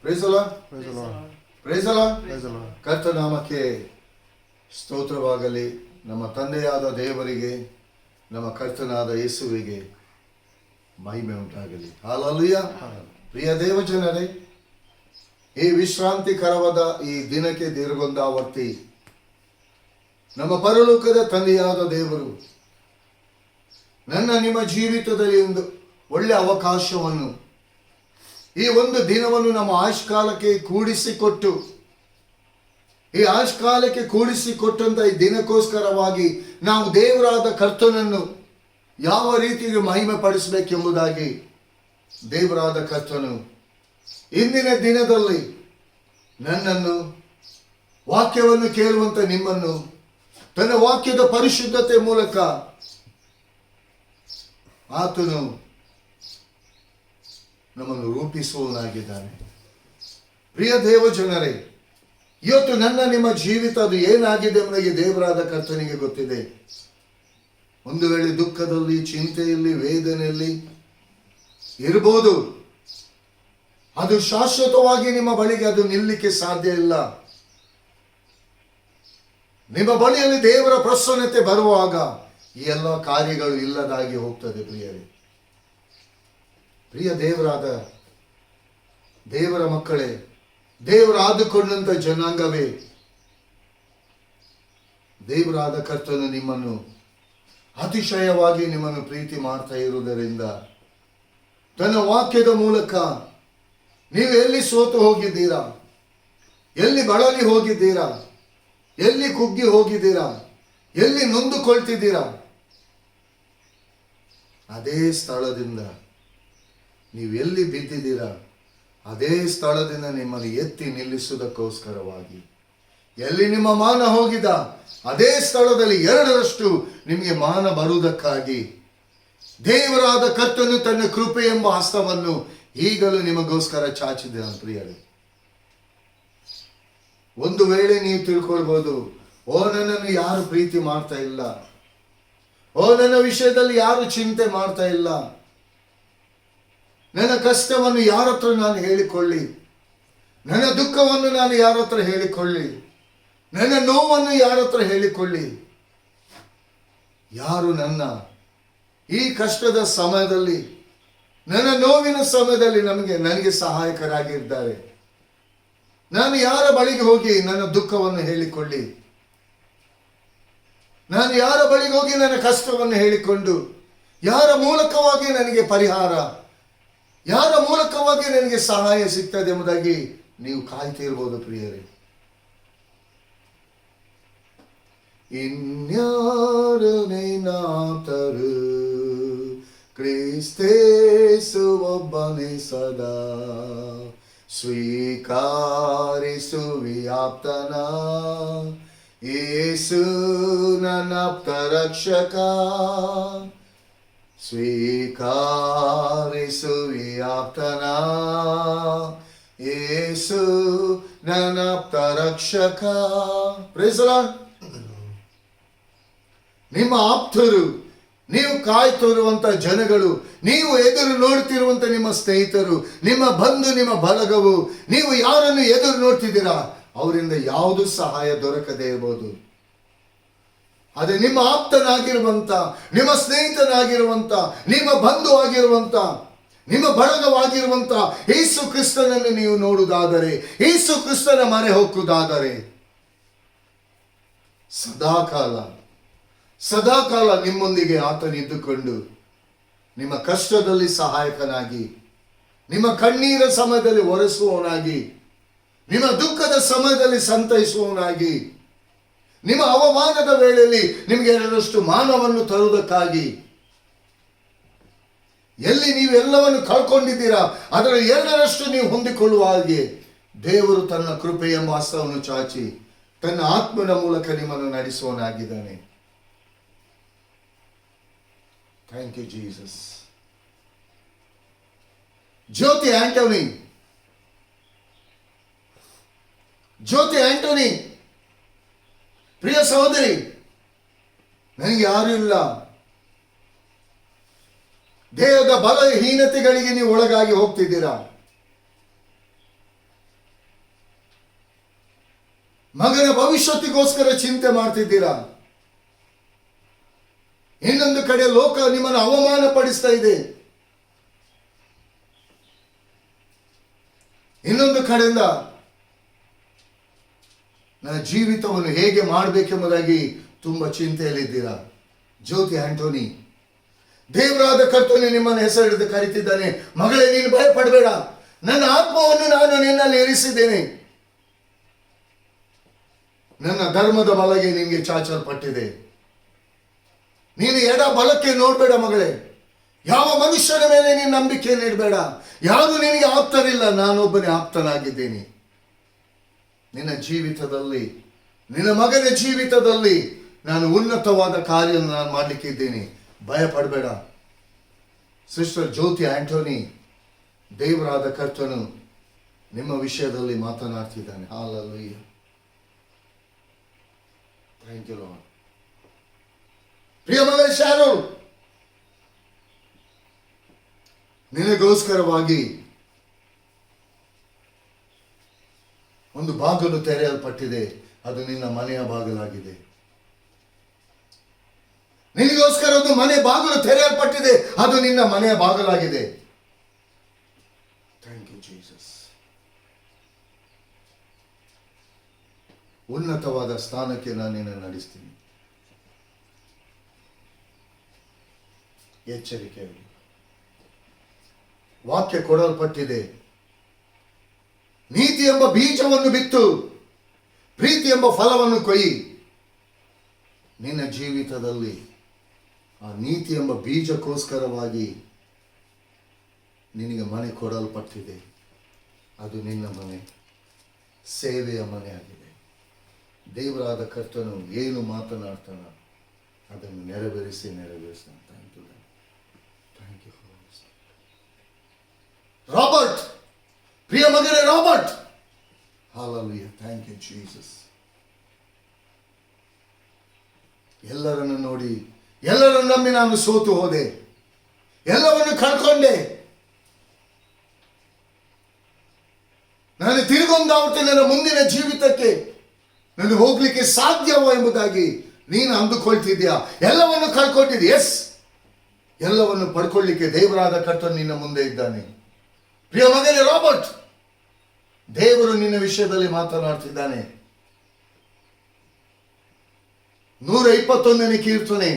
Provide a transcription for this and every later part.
Price the Lord, praise the Lord. ಕರ್ತನಾಮಕ್ಕೆ ಸ್ತೋತ್ರವಾಗಲಿ. ನಮ್ಮ ತಂದೆಯಾದ ದೇವರಿಗೆ, ನಮ್ಮ ಕರ್ತನಾದ ಯೇಸುವಿಗೆ ಮಹಿಮೆ ಉಂಟಾಗಲಿ. ಹಲ್ಲೆಲೂಯಾ. ಪ್ರಿಯ ದೇವಜನರೇ, ಈ ವಿಶ್ರಾಂತಿಕರವಾದ ಈ ದಿನಕ್ಕೆ ದೀರ್ಘೊಂದಾವರ್ತಿ ನಮ್ಮ ಪರಲೋಕದ ತಂದೆಯಾದ ದೇವರು ನನ್ನ ನಿಮ್ಮ ಜೀವಿತದಲ್ಲಿ ಒಂದು ಒಳ್ಳೆ ಅವಕಾಶವನ್ನು, ಈ ಒಂದು ದಿನವನ್ನು ನಮ್ಮ ಆಯುಷ್ಕಾಲಕ್ಕೆ ಕೂಡಿಸಿಕೊಟ್ಟು, ಈ ಆಯುಷ್ಕಾಲಕ್ಕೆ ಕೂಡಿಸಿಕೊಟ್ಟಂತ ಈ ದಿನಕ್ಕೋಸ್ಕರವಾಗಿ ನಾವು ದೇವರಾದ ಕರ್ತನನ್ನು ಯಾವ ರೀತಿಯಲ್ಲಿ ಮಹಿಮೆ ಪಡಿಸಬೇಕೆಂಬುದಾಗಿ ದೇವರಾದ ಕರ್ತನು ಇಂದಿನ ದಿನದಲ್ಲಿ ನನ್ನನ್ನು, ವಾಕ್ಯವನ್ನು ಕೇಳುವಂತ ನಿಮ್ಮನ್ನು ತನ್ನ ವಾಕ್ಯದ ಪರಿಶುದ್ಧತೆ ಮೂಲಕ ಆತನು ನಮ್ಮನ್ನು ರೂಪಿಸುವವನಾಗಿದ್ದಾನೆ. ಪ್ರಿಯ ದೇವಜನರೇ, ಇವತ್ತು ನನ್ನ ನಿಮ್ಮ ಜೀವಿತ ಅದು ಏನಾಗಿದೆ ಎಂಬುದಾಗಿ ದೇವರಾದ ಕರ್ತನಿಗೆ ಗೊತ್ತಿದೆ. ಒಂದು ವೇಳೆ ದುಃಖದಲ್ಲಿ, ಚಿಂತೆಯಲ್ಲಿ, ವೇದನೆಯಲ್ಲಿ ಇರಬಹುದು. ಅದು ಶಾಶ್ವತವಾಗಿ ನಿಮ್ಮ ಬಳಿಗೆ ಅದು ನಿಲ್ಲಕ್ಕೆ ಸಾಧ್ಯ ಇಲ್ಲ. ನಿಮ್ಮ ಬಳಿಯಲ್ಲಿ ದೇವರ ಪ್ರಸನ್ನತೆ ಬರುವಾಗ ಈ ಎಲ್ಲ ಕಾರ್ಯಗಳು ಇಲ್ಲದಾಗಿ ಹೋಗ್ತದೆ. ಪ್ರಿಯರೇ, ಪ್ರಿಯ ದೇವರ ಮಕ್ಕಳೇ, ದೇವರ ಆದುಕೊಂಡಂತ ಜನಾಂಗವೇ, ದೇವರಾದ ಕರ್ತನು ನಿಮ್ಮನ್ನು ಅತಿಶಯವಾಗಿ ನಿಮ್ಮನ್ನು ಪ್ರೀತಿ ಮಾಡ್ತಾ ಇರುವುದರಿಂದ ತನ್ನ ವಾಕ್ಯದ ಮೂಲಕ ನೀವು ಎಲ್ಲಿ ಸೋತು ಹೋಗಿದ್ದೀರಾ, ಎಲ್ಲಿ ಬಳಲಿ ಹೋಗಿದ್ದೀರಾ, ಎಲ್ಲಿ ಕುಗ್ಗಿ ಹೋಗಿದ್ದೀರಾ, ಎಲ್ಲಿ ನೊಂದುಕೊಳ್ತಿದ್ದೀರಾ, ಅದೇ ಸ್ಥಳದಿಂದ ನೀವು ಎಲ್ಲಿ ಬಿದ್ದಿದ್ದೀರಾ ಅದೇ ಸ್ಥಳದಿಂದ ನಿಮ್ಮನ್ನು ಎತ್ತಿ ನಿಲ್ಲಿಸುವುದಕ್ಕೋಸ್ಕರವಾಗಿ, ಎಲ್ಲಿ ನಿಮ್ಮ ಮಾನ ಹೋಗಿದ ಅದೇ ಸ್ಥಳದಲ್ಲಿ 2ರಷ್ಟು ನಿಮಗೆ ಮಾನ ಬರುವುದಕ್ಕಾಗಿ ದೇವರಾದ ಕರ್ತನು ತನ್ನ ಕೃಪೆ ಎಂಬ ಹಸ್ತವನ್ನು ಈಗಲೂ ನಿಮಗೋಸ್ಕರ ಚಾಚಿದ್ದಾನೆ. ಪ್ರಿಯರೇ, ಒಂದು ವೇಳೆ ನೀವು ತಿಳ್ಕೊಳ್ಬಹುದು, ಓ ನನ್ನನ್ನು ಯಾರು ಪ್ರೀತಿ ಮಾಡ್ತಾ ಇಲ್ಲ, ಓ ನನ್ನ ವಿಷಯದಲ್ಲಿ ಯಾರು ಚಿಂತೆ ಮಾಡ್ತಾ ಇಲ್ಲ, ನನ್ನ ಕಷ್ಟವನ್ನು ಯಾರ ಹತ್ರ ನಾನು ಹೇಳಿಕೊಳ್ಳಿ, ನನ್ನ ದುಃಖವನ್ನು ನಾನು ಯಾರ ಹತ್ರ ಹೇಳಿಕೊಳ್ಳಿ, ನನ್ನ ನೋವನ್ನು ಯಾರ ಹತ್ರ ಹೇಳಿಕೊಳ್ಳಿ. ಯಾರು ನನ್ನ ಈ ಕಷ್ಟದ ಸಮಯದಲ್ಲಿ, ನನ್ನ ನೋವಿನ ಸಮಯದಲ್ಲಿ ನನಗೆ ಸಹಾಯಕರಾಗಿದ್ದಾರೆ? ನಾನು ಯಾರ ಬಳಿಗೆ ಹೋಗಿ ನನ್ನ ದುಃಖವನ್ನು ಹೇಳಿಕೊಳ್ಳಿ? ನಾನು ಯಾರ ಬಳಿಗೆ ಹೋಗಿ ನನ್ನ ಕಷ್ಟವನ್ನು ಹೇಳಿಕೊಂಡು, ಯಾರ ಮೂಲಕವಾಗಿ ನನಗೆ ಪರಿಹಾರ, ಯಾರ ಮೂಲಕವಾಗಿ ನನಗೆ ಸಹಾಯ ಸಿಗ್ತದೆ ಎಂಬುದಾಗಿ ನೀವು ಕಾಯ್ತಿರ್ಬೋದು. ಪ್ರಿಯರೇ, ಇನ್ಯಾರು ನೀನಾತರು, ಕ್ರಿಸ್ತೇಸು ಒಬ್ಬನೇ ಸದಾ ಸ್ವೀಕಾರಿಸು ವ್ಯಾಪ್ತನ, ಯೇಸು ನನ್ನಾಪ್ತ ರಕ್ಷಕ, ಸ್ವೀಕಾರಿಸು ವ್ಯಾಪ್ತನ, ಯೇಸು ನನ್ನಾಪ್ತ ರಕ್ಷಕ. Praise the Lord. ನಿಮ್ಮ ಆಪ್ತರು, ನೀವು ಕಾಯ್ತಿರುವಂತ ಜನಗಳು, ನೀವು ಎದುರು ನೋಡ್ತಿರುವಂತ ನಿಮ್ಮ ಸ್ನೇಹಿತರು, ನಿಮ್ಮ ಬಂಧು, ನಿಮ್ಮ ಬಳಗವು, ನೀವು ಯಾರನ್ನು ಎದುರು ನೋಡ್ತಿದ್ದೀರಾ ಅವರಿಂದ ಯಾವುದು ಸಹಾಯ ದೊರಕದೇ ಇರಬಹುದು. ಅದೇ ನಿಮ್ಮ ಆಪ್ತನಾಗಿರುವಂತ, ನಿಮ್ಮ ಸ್ನೇಹಿತನಾಗಿರುವಂತ, ನಿಮ್ಮ ಬಂಧು ಆಗಿರುವಂತ, ನಿಮ್ಮ ಬಳಗವಾಗಿರುವಂತ ಯೇಸು ಕ್ರಿಸ್ತನನ್ನು ನೀವು ನೋಡುವುದಾದರೆ, ಯೇಸು ಕ್ರಿಸ್ತನ ಮರೆ ಹೋಗುವುದಾದರೆ, ಸದಾಕಾಲ ನಿಮ್ಮೊಂದಿಗೆ ಆತನಿದ್ದುಕೊಂಡು ನಿಮ್ಮ ಕಷ್ಟದಲ್ಲಿ ಸಹಾಯಕನಾಗಿ, ನಿಮ್ಮ ಕಣ್ಣೀರ ಸಮಯದಲ್ಲಿ ಒರೆಸುವವನಾಗಿ, ನಿಮ್ಮ ದುಃಖದ ಸಮಯದಲ್ಲಿ ಸಂತೈಸುವವನಾಗಿ, ನಿಮ್ಮ ಅವಮಾನದ ವೇಳೆಯಲ್ಲಿ ನಿಮಗೆ 2ರಷ್ಟು ಮಾನವನ್ನು ತರುವುದಕ್ಕಾಗಿ, ಎಲ್ಲಿ ನೀವು ಎಲ್ಲವನ್ನು ಕಳ್ಕೊಂಡಿದ್ದೀರಾ ಅದರ 2ರಷ್ಟು ನೀವು ಹೊಂದಿಕೊಳ್ಳುವ ಹಾಗೆ ದೇವರು ತನ್ನ ಕೃಪೆ ಎಂಬ ಹಸ್ತವನ್ನು ಚಾಚಿ ತನ್ನ ಆತ್ಮನ ಮೂಲಕ ನಿಮ್ಮನ್ನು ನಡೆಸುವವನಾಗಿದ್ದಾನೆ. Thank you Jesus. Jyoti Antony, ಪ್ರಿಯ ಸಹೋದರಿ, ನನಗೆ ಯಾರು ಇಲ್ಲ, ದೇಹದ ಬಲಹೀನತೆಗಳಿಗೆ ನೀವು ಒಳಗಾಗಿ ಹೋಗ್ತಿದ್ದೀರಾ, ಮಗನ ಭವಿಷ್ಯತ್ತಿಗೋಸ್ಕರ ಚಿಂತೆ ಮಾಡ್ತಿದ್ದೀರಾ. ಇನ್ನೊಂದು ಕಡೆ ಲೋಕ ನಿಮ್ಮನ್ನು ಅವಮಾನ ಪಡಿಸ್ತಾ ಇದೆ. ಇನ್ನೊಂದು ಕಡೆಯಿಂದ ನನ್ನ ಜೀವಿತವನ್ನು ಹೇಗೆ ಮಾಡಬೇಕೆಂಬುದಾಗಿ ತುಂಬಾ ಚಿಂತೆಯಲ್ಲಿದ್ದೀರಾ. ಜ್ಯೋತಿ ಆಂಟೋನಿ, ದೇವರಾದ ಕರ್ತನು ನಿಮ್ಮನ್ನು ಹೆಸರು ಹಿಡಿದು ಕರೀತಿದ್ದಾನೆ. ಮಗಳೇ, ನೀನು ಭಯ ಪಡಬೇಡ, ನನ್ನ ಆತ್ಮವನ್ನು ನಾನು ನಿನ್ನಲ್ಲಿ ಇರಿಸಿದ್ದೇನೆ. ನನ್ನ ಧರ್ಮದ ಬಲಗೆ ನಿನಗೆ ಚಾಚಲ್ಪಟ್ಟಿದೆ. ನೀನು ಎಡ ಬಲಕ್ಕೆ ನೋಡ್ಬೇಡ ಮಗಳೇ. ಯಾವ ಮನುಷ್ಯನ ಮೇಲೆ ನೀನು ನಂಬಿಕೆಯನ್ನು ಇಡಬೇಡ. ಯಾರು ನಿನಗೆ ಆಪ್ತರಿಲ್ಲ, ನಾನೊಬ್ಬನೇ ಆಪ್ತನಾಗಿದ್ದೇನೆ. ನಿನ್ನ ಜೀವಿತದಲ್ಲಿ, ನಿನ್ನ ಮಗನ ಜೀವಿತದಲ್ಲಿ ನಾನು ಉನ್ನತವಾದ ಕಾರ್ಯವನ್ನು ನಾನು ಮಾಡಲಿಕ್ಕಿದ್ದೇನೆ. ಭಯ ಪಡಬೇಡ. ಸಿಸ್ಟರ್ ಜ್ಯೋತಿ ಆಂಟೋನಿ, ದೇವರಾದ ಕರ್ತನು ನಿಮ್ಮ ವಿಷಯದಲ್ಲಿ ಮಾತನಾಡ್ತಿದ್ದಾನೆ. ಹಾಲೆಲೂಯಾ. Thank you Lord. ಪ್ರಿಯ ಮಗ ಶಾರೋನ್, ನಿನಗೋಸ್ಕರವಾಗಿ ಒಂದು ಬಾಗಿಲು ತೆರೆಯಲ್ಪಟ್ಟಿದೆ. ಅದು ನಿನ್ನ ಮನೆಯ ಬಾಗಿಲಾಗಿದೆ. ನಿನಗೋಸ್ಕರ ಒಂದು ಮನೆ ಬಾಗಿಲು ತೆರೆಯಲ್ಪಟ್ಟಿದೆ. ಅದು ನಿನ್ನ ಮನೆಯ ಬಾಗಿಲಾಗಿದೆ. Thank you Jesus. ಉನ್ನತವಾದ ಸ್ಥಾನಕ್ಕೆ ನಾನು ನಿನ್ನನ್ನು ನಡೆಸ್ತೀನಿ. ಎಚ್ಚರಿಕೆ. ವಾಕ್ಯ ಕೊಡಲ್ಪಟ್ಟಿದೆ. ನೀತಿ ಎಂಬ ಬೀಜವನ್ನು ಬಿತ್ತು ಪ್ರೀತಿ ಎಂಬ ಫಲವನ್ನು ಕೊಯ್ಯಿ. ನಿನ್ನ ಜೀವಿತದಲ್ಲಿ ಆ ನೀತಿ ಎಂಬ ಬೀಜಕ್ಕೋಸ್ಕರವಾಗಿ ನಿನಗೆ ಮನೆ ಕೊಡಲ್ಪಟ್ಟಿದೆ. ಅದು ನಿನ್ನ ಮನೆ, ಸೇವೆಯ ಮನೆ ಆಗಿದೆ. ದೇವರಾದ ಕರ್ತನು ಏನು ಮಾತನಾಡ್ತಾನ ಅದನ್ನು ನೆರವೇರಿಸ್ತಾನೆ. ಥ್ಯಾಂಕ್ ಯು ರಾಬರ್ಟ್, ಪ್ರಿಯ ಮಗನೇ Robert. Hallelujah. Thank you Jesus. ಎಲ್ಲರನ್ನು ನೋಡಿ, ಎಲ್ಲರನ್ನು ನಂಬಿ ನಾನು ಸೋತು ಹೋದೆ, ಎಲ್ಲವನ್ನು ಕಳ್ಕೊಂಡೆ. ನಾನು ತಿರುಗೊಂದಾವತ್ತೆ ನನ್ನ ಮುಂದಿನ ಜೀವಿತಕ್ಕೆ ನಾನು ಹೋಗ್ಲಿಕ್ಕೆ ಸಾಧ್ಯವೋ ಎಂಬುದಾಗಿ ನೀನು ಅಂದುಕೊಳ್ತಿದ್ಯಾ. ಎಲ್ಲವನ್ನು ಕಳ್ಕೊಂಡಿದ್ದೆ. ಎಸ್, ಎಲ್ಲವನ್ನು ಪಡ್ಕೊಳ್ಳಿಕ್ಕೆ ದೇವರಾದ ಕರ್ತನು ನಿನ್ನ ಮುಂದೆ ಇದ್ದಾನೆ. ಪ್ರಿಯ ಮಗನೇ ರಾಬರ್ಟ್, ದೇವರು ನಿನ್ನ ವಿಷಯದಲ್ಲಿ ಮಾತನಾಡ್ತಿದ್ದಾನೆ. 121ನೇ ಕೀರ್ತನೆ,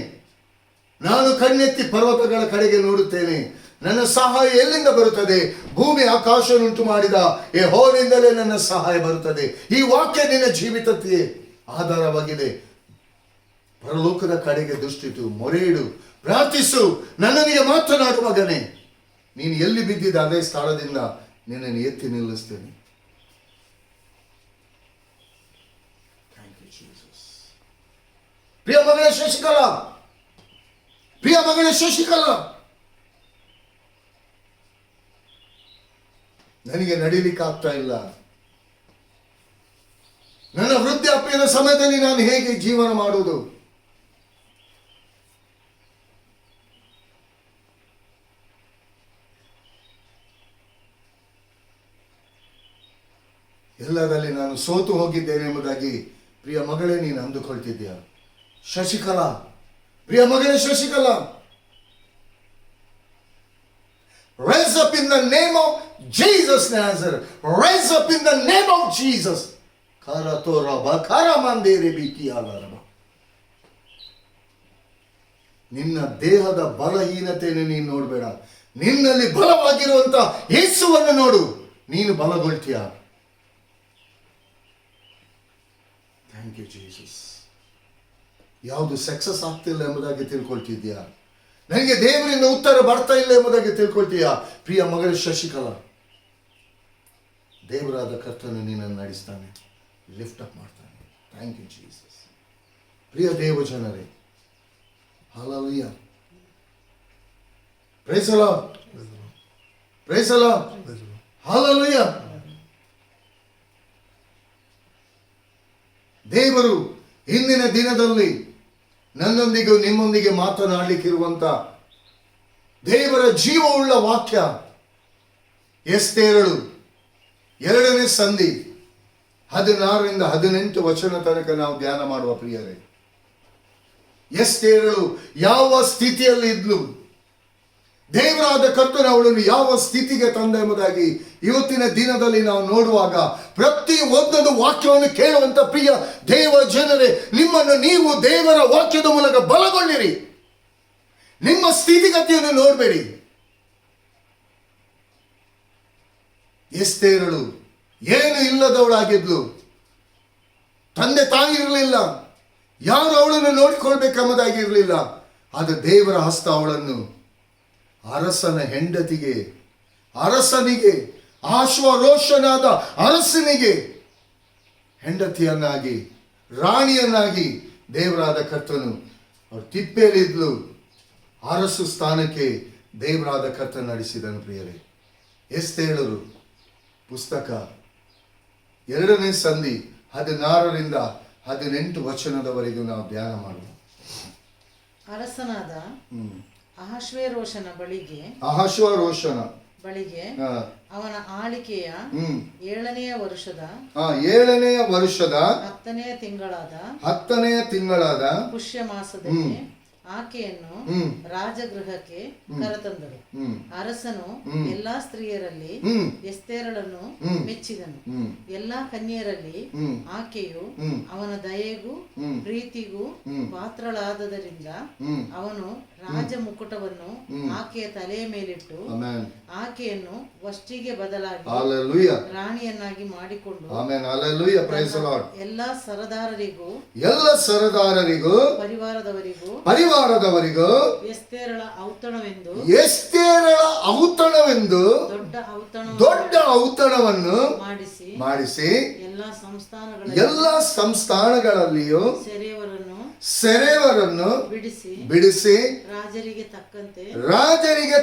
ನಾನು ಕಣ್ಣೆತ್ತಿ ಪರ್ವತಗಳ ಕಡೆಗೆ ನೋಡುತ್ತೇನೆ, ನನ್ನ ಸಹಾಯ ಎಲ್ಲಿಂದ ಬರುತ್ತದೆ? ಭೂಮಿ ಆಕಾಶವನ್ನುಂಟು ಮಾಡಿದ ಯೆಹೋವನಿಂದಲೇ ನನ್ನ ಸಹಾಯ ಬರುತ್ತದೆ. ಈ ವಾಕ್ಯ ನಿನ್ನ ಜೀವಿತಕ್ಕೆ ಆಧಾರವಾಗಿದೆ. ಪರಲೋಕದ ಕಡೆಗೆ ದೃಷ್ಟಿಟ್ಟು ಮೊರೆಯಿಡು, ಪ್ರಾರ್ಥಿಸು, ನನ್ನನಿಗೆ ಮಾತನಾಡು ಮಗನೇ. ನೀನು ಎಲ್ಲಿ ಬಿದ್ದಿದ್ದ ಅದೇ ಸ್ಥಳದಿಂದ ನಿನ್ನನ್ನು ಎತ್ತಿ ನಿಲ್ಲಿಸ್ತೇನೆ. ಪ್ರಿಯ ಮಗಳೇ ಶಶಿಕಲಾ, ಪ್ರಿಯ ಮಗಳೇ ಶಶಿಕಲಾ, ನನಗೆ ನಡೀಲಿಕ್ಕೆ ಆಗ್ತಾ ಇಲ್ಲ. ನನ್ನ ವೃದ್ಧಾಪ್ಯದ ಸಮಯದಲ್ಲಿ ನಾನು ಹೇಗೆ ಜೀವನ ಮಾಡುವುದು? ಎಲ್ಲದಲ್ಲಿ ನಾನು ಸೋತು ಹೋಗಿದ್ದೇನೆ ಎಂಬುದಾಗಿ ಪ್ರಿಯ ಮಗಳೇ ನೀನು ಅಂದುಕೊಳ್ತಿದ್ದೀಯ. ಶಶಿಕಲಾ, ಪ್ರಿಯ ಮಗಳೇ Shashikala, rise up in the name of Jesus Nazareth. Rise up in the name of Jesus. ನಿನ್ನ ದೇಹದ ಬಲಹೀನತೆಯನ್ನು ನೀನು ನೋಡಬೇಡ. ನಿನ್ನಲ್ಲಿ ಬಲವಾಗಿರುವಂತ ಯೇಸುವನ್ನು ನೋಡು, ನೀನು ಬಲಗೊಳ್ತೀಯ. Thank you Jesus. ಯಾವುದು ಸಕ್ಸಸ್ ಆಗ್ತಿಲ್ಲ ಎಂಬುದಾಗಿ ತಿಳ್ಕೊಳ್ತಿದ್ಯಾ? ನನಗೆ ದೇವರಿಂದ ಉತ್ತರ ಬರ್ತಾ ಇಲ್ಲ ಎಂಬುದಾಗಿ ತಿಳ್ಕೊಳ್ತೀಯಾ? ಪ್ರಿಯ ಮಗಳು ಶಶಿಕಲಾ, ದೇವರಾದ ಕರ್ತನು ನಿನ್ನನ್ನು ನಡೆಸ್ತಾನೆ, ಲಿಫ್ಟ್ ಅಪ್ ಮಾಡ್ತಾನೆ. Thank you Jesus. ಪ್ರಿಯ ದೇವ ಜನರೇ, hallelujah, praise the Lord, praise the Lord, hallelujah. ದೇವರು ಇಂದಿನ ದಿನದಲ್ಲಿ ನನ್ನೊಂದಿಗೆ ನಿಮ್ಮೊಂದಿಗೆ ಮಾತನಾಡಲಿಕ್ಕಿರುವಂತ ದೇವರ ಜೀವವುಳ್ಳ ವಾಕ್ಯ ಎಸ್ತೇರಳು 2ನೇ ಸಂಧಿ 16ರಿಂದ 18 ವಚನ ತನಕ ನಾವು ಧ್ಯಾನ ಮಾಡುವ ಪ್ರಿಯರೇ. ಎಸ್ತೇರಳು ಯಾವ ಸ್ಥಿತಿಯಲ್ಲಿ ಇದ್ಲು, ದೇವರಾದ ಕರ್ತನು ಅವಳನ್ನು ಯಾವ ಸ್ಥಿತಿಗೆ ತಂದ ಎಂಬುದಾಗಿ ಇವತ್ತಿನ ದಿನದಲ್ಲಿ ನಾವು ನೋಡುವಾಗ ಪ್ರತಿ ಒಂದೊಂದು ವಾಕ್ಯವನ್ನು ಕೇಳುವಂತ ಪ್ರಿಯ ದೇವ ಜನರೇ, ನಿಮ್ಮನ್ನು ನೀವು ದೇವರ ವಾಕ್ಯದ ಮೂಲಕ ಬಲಗೊಳ್ಳಿರಿ. ನಿಮ್ಮ ಸ್ಥಿತಿಗತಿಯನ್ನು ನೋಡಬೇಡಿ. ಎಸ್ತೇರಳು ಏನು ಇಲ್ಲದವಳಾಗಿದ್ಲು, ತಂದೆ ತಾಯಿ ಇರಲಿಲ್ಲ, ಯಾರು ಅವಳನ್ನು ನೋಡಿಕೊಳ್ಬೇಕೆಂಬುದಾಗಿರಲಿಲ್ಲ. ಅದು ದೇವರ ಹಸ್ತ ಅವಳನ್ನು ಅರಸನ ಹೆಂಡತಿಗೆ, ಅರಸನಿಗೆ, ಆಶ್ವರೋಷನಾದ ಅರಸನಿಗೆ ಹೆಂಡತಿಯನ್ನಾಗಿ, ರಾಣಿಯನ್ನಾಗಿ ದೇವರಾದ ಕರ್ತನು ಅವಳು ತಿಪ್ಪೇಲಿದ್ಲು ಅರಸು ಸ್ಥಾನಕ್ಕೆ ದೇವರಾದ ಕರ್ತನು ನಡೆಸಿದನು. ಪ್ರಿಯರೇ, ಎಸ್ತೇರಳು ಪುಸ್ತಕ 2ನೇ ಸಂಧಿ 16ರಿಂದ 18 ವಚನದವರೆಗೂ ನಾವು ಧ್ಯಾನ ಮಾಡುವ. ಅರಸನಾದ ಅಹಶ್ವೇರೋಷನ ಬಳಿಗೆ ಅವನ ಆಳಿಕೆಯ 7ನೆಯ ವರ್ಷದ 10ನೆಯ ತಿಂಗಳಾದ ಪುಷ್ಯ ಮಾಸದಲ್ಲಿ ಆಕೆಯನ್ನು ರಾಜಗೃಹಕ್ಕೆ ಕರೆತಂದರು. ಅರಸನು ಎಲ್ಲಾ ಸ್ತ್ರೀಯರಲ್ಲಿ ಎಸ್ತೇರಳನ್ನು ಮೆಚ್ಚಿದನು. ಎಲ್ಲಾ ಕನ್ಯರಲ್ಲಿ ಆಕೆಯು ಅವನ ದಯೆಗೂ ಪ್ರೀತಿಗೂ ಪಾತ್ರಳಾದದರಿಂದ ಅವನು ರಾಜ ಮುಕುಟವನ್ನು ಆಕೆಯ ತಲೆಯ ಮೇಲಿಟ್ಟು ಆಕೆಯನ್ನು ವಷ್ಟಿಗೆ ಬದಲಾಗಿ ರಾಣಿಯನ್ನಾಗಿ ಮಾಡಿಕೊಂಡು ಎಲ್ಲ ಸರದಾರರಿಗೂ ಪರಿವಾರದವರಿಗೂ ಎಸ್ತೇರಳ ಔತಣವೆಂದು ದೊಡ್ಡ ಔತಣವನ್ನು ಮಾಡಿಸಿ ಎಲ್ಲ ಸಂಸ್ಥಾನಗಳಲ್ಲಿಯೂ ಸೆರೆಯವರನ್ನು ಬಿಡಿಸಿ ರಾಜರಿಗೆ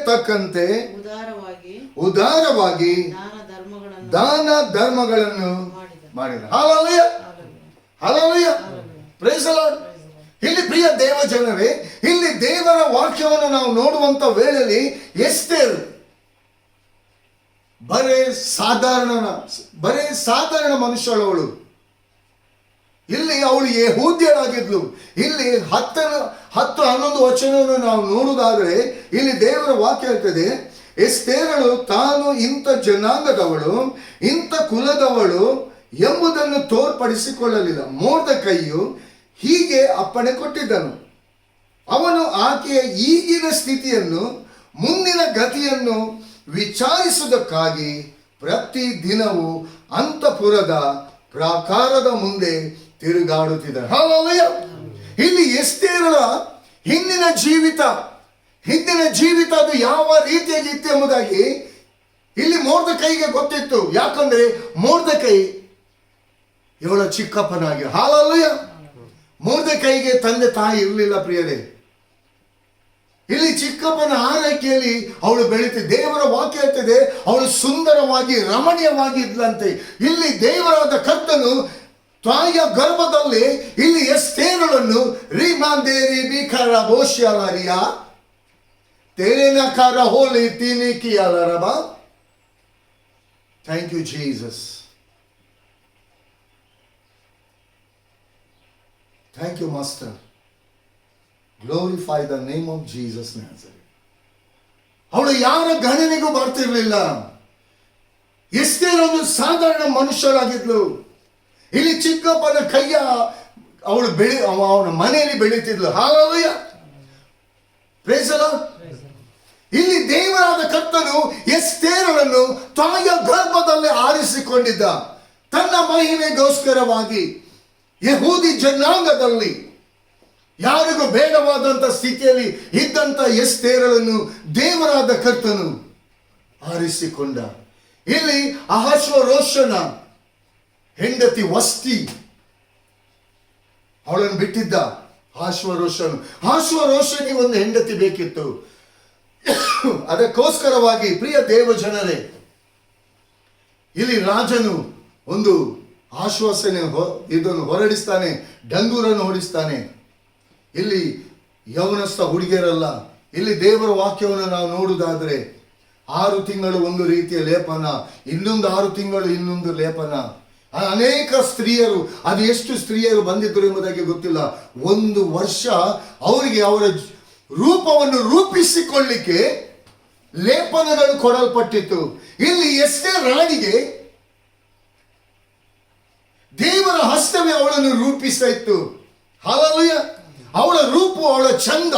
ತಕ್ಕಂತೆ ಉದಾರವಾಗಿ ದಾನ ಧರ್ಮಗಳನ್ನು ಮಾಡಿದ. Hallelujah, praise the Lord. ಇಲ್ಲಿ ಪ್ರಿಯ ದೇವ ಜನರೇ, ಇಲ್ಲಿ ದೇವರ ವಾಕ್ಯವನ್ನು ನಾವು ನೋಡುವಂತ ವೇಳೆಯಲ್ಲಿ ಎಸ್ತೇರ್ ಬರೇ ಸಾಧಾರಣ ಮನುಷ್ಯಳವಳು. ಇಲ್ಲಿ ಅವಳು ಯೆಹೂದ್ಯಳಾಗಿದ್ಲು. ಇಲ್ಲಿ 10-11 ವಚನವನ್ನು ನಾವು ನೋಡುವುದಾದರೆ ಇಲ್ಲಿ ದೇವರ ವಾಕ್ಯ ಹೇಳ್ತದೆ, ಎಸ್ತೇರಳು ತಾನು ಇಂಥ ಜನಾಂಗದವಳು, ಇಂಥ ಕುಲದವಳು ಎಂಬುದನ್ನು ತೋರ್ಪಡಿಸಿಕೊಳ್ಳಲಿಲ್ಲ. ಮೊರ್ದೆಕೈಯು ಹೀಗೆ ಅಪ್ಪಣೆ ಕೊಟ್ಟಿದ್ದನು. ಅವನು ಆಕೆಯ ಈಗಿನ ಸ್ಥಿತಿಯನ್ನು, ಮುಂದಿನ ಗತಿಯನ್ನು ವಿಚಾರಿಸುವುದಕ್ಕಾಗಿ ಪ್ರತಿ ದಿನವೂ ಅಂತಃಪುರದ ಪ್ರಾಕಾರದ ಮುಂದೆ ತಿರುಗಾಡುತ್ತಿದ್ದ. ಹಲ್ಲೆಲೂಯಾ. ಇಲ್ಲಿ ಎಸ್ತೇರಳ ಹಿಂದಿನ ಜೀವಿತ ಅದು ಯಾವ ರೀತಿಯಾಗಿತ್ತು ಎಂಬುದಾಗಿ ಇಲ್ಲಿ ಮೊರ್ದೆಕೈಗೆ ಗೊತ್ತಿತ್ತು. ಯಾಕಂದ್ರೆ ಮೊರ್ದೆಕೈ ಇವಳ ಚಿಕ್ಕಪ್ಪನಾಗಿ. ಹಲ್ಲೆಲೂಯಾ. ಮೊರ್ದೆಕೈಗೆ ತಂದೆ ತಾಯಿ ಇರಲಿಲ್ಲ ಪ್ರಿಯರೇ. ಇಲ್ಲಿ ಚಿಕ್ಕಪ್ಪನ ಆರೈಕೆಯಲ್ಲಿ ಅವಳು ಬೆಳೀತಿದ್ದ. ದೇವರ ವಾಕ್ಯ ಹೇಳ್ತದೆ ಅವಳು ಸುಂದರವಾಗಿ ರಮಣೀಯವಾಗಿ ಇದ್ಲಂತೆ. ಇಲ್ಲಿ ದೇವರಾದ ಕರ್ತನು ತಾಯಿಯ ಗರ್ಭದಲ್ಲಿ ಇಲ್ಲಿ ಎಸ್ತೇರಳನ್ನು ರೀಮಾಂದೇರಿ ಬಿಖರ ಬೋಷ್ಯಾಲರಿಯ ತೇರೆನಕಾರ ಹೋಲಿ ತಿನಿಕಿಯಾಲರಬ. Thank you Jesus. Thank you master. Glorify the name of Jesus Nazareth. ಅವಳು ಯಾರ ಗಣನೆಗೂ ಬರ್ತಿರ್ಲಿಲ್ಲ. ಎಸ್ತೇರ್ ಒಂದು ಸಾಧಾರಣ ಮನುಷ್ಯರಾಗಿದ್ಲು. ಇಲ್ಲಿ ಚಿಕ್ಕಪ್ಪನ ಕೈಯ ಅವನ ಮನೆಯಲ್ಲಿ ಬೆಳೀತಿದ್ಲು. Hallelujah, praise the Lord. ಇಲ್ಲಿ ದೇವರಾದ ಕರ್ತನು ಎಸ್ತೇರಳನ್ನು ತಾಯಿಯ ಗರ್ಭದಲ್ಲಿ ಆರಿಸಿಕೊಂಡಿದ್ದ. ತನ್ನ ಮಹಿಮೆಗೋಸ್ಕರವಾಗಿ ಯಹೂದಿ ಜನಾಂಗದಲ್ಲಿ ಯಾರಿಗೂ ಬೇಡವಾದಂಥ ಸ್ಥಿತಿಯಲ್ಲಿ ಇದ್ದಂಥ ಎಸ್ತೇರಳನ್ನು ದೇವರಾದ ಕರ್ತನು ಆರಿಸಿಕೊಂಡ. ಇಲ್ಲಿ ಅಹಶ್ವೇರೋಷನ ಹೆಂಡತಿ ವಷ್ಟಿ ಅವಳನ್ನು ಬಿಟ್ಟಿದ್ದ. ಅಹಶ್ವೇರೋಷನಿಗೆ ಒಂದು ಹೆಂಡತಿ ಬೇಕಿತ್ತು. ಅದಕ್ಕೋಸ್ಕರವಾಗಿ ಪ್ರಿಯ ದೇವ ಜನರೇ, ಇಲ್ಲಿ ರಾಜನು ಒಂದು ಆಶ್ವಾಸನೆ ಇದನ್ನು ಹೊರಡಿಸ್ತಾನೆ, ಡಂಗೂರನ್ನು ಹೊಡಿಸ್ತಾನೆ. ಇಲ್ಲಿ ಯೌವನಸ್ಥ ಹುಡುಗಿಯರಲ್ಲ. ಇಲ್ಲಿ ದೇವರ ವಾಕ್ಯವನ್ನು ನಾವು ನೋಡುವುದಾದರೆ 6 ತಿಂಗಳು ಒಂದು ರೀತಿಯ ಲೇಪನ, ಇನ್ನೊಂದು 6 ತಿಂಗಳು ಇನ್ನೊಂದು ಲೇಪನ. ಅನೇಕ ಸ್ತ್ರೀಯರು, ಅದು ಎಷ್ಟು ಸ್ತ್ರೀಯರು ಬಂದಿದ್ದರು ಎಂಬುದಾಗಿ ಗೊತ್ತಿಲ್ಲ. 1 ವರ್ಷ ಅವರಿಗೆ ಅವರ ರೂಪವನ್ನು ರೂಪಿಸಿಕೊಳ್ಳಿಕ್ಕೆ ಲೇಪನಗಳು ಕೊಡಲ್ಪಟ್ಟಿತ್ತು. ಇಲ್ಲಿ ಎಸ್ತೇರ್ ರಾಣಿಗೆ ದೇವರ ಹಸ್ತವೇ ಅವಳನ್ನು ರೂಪಿಸ್ತಾ ಇತ್ತು. ಹಲ್ಲೆಲೂಯ. ಅವಳ ರೂಪ, ಅವಳ ಚಂದ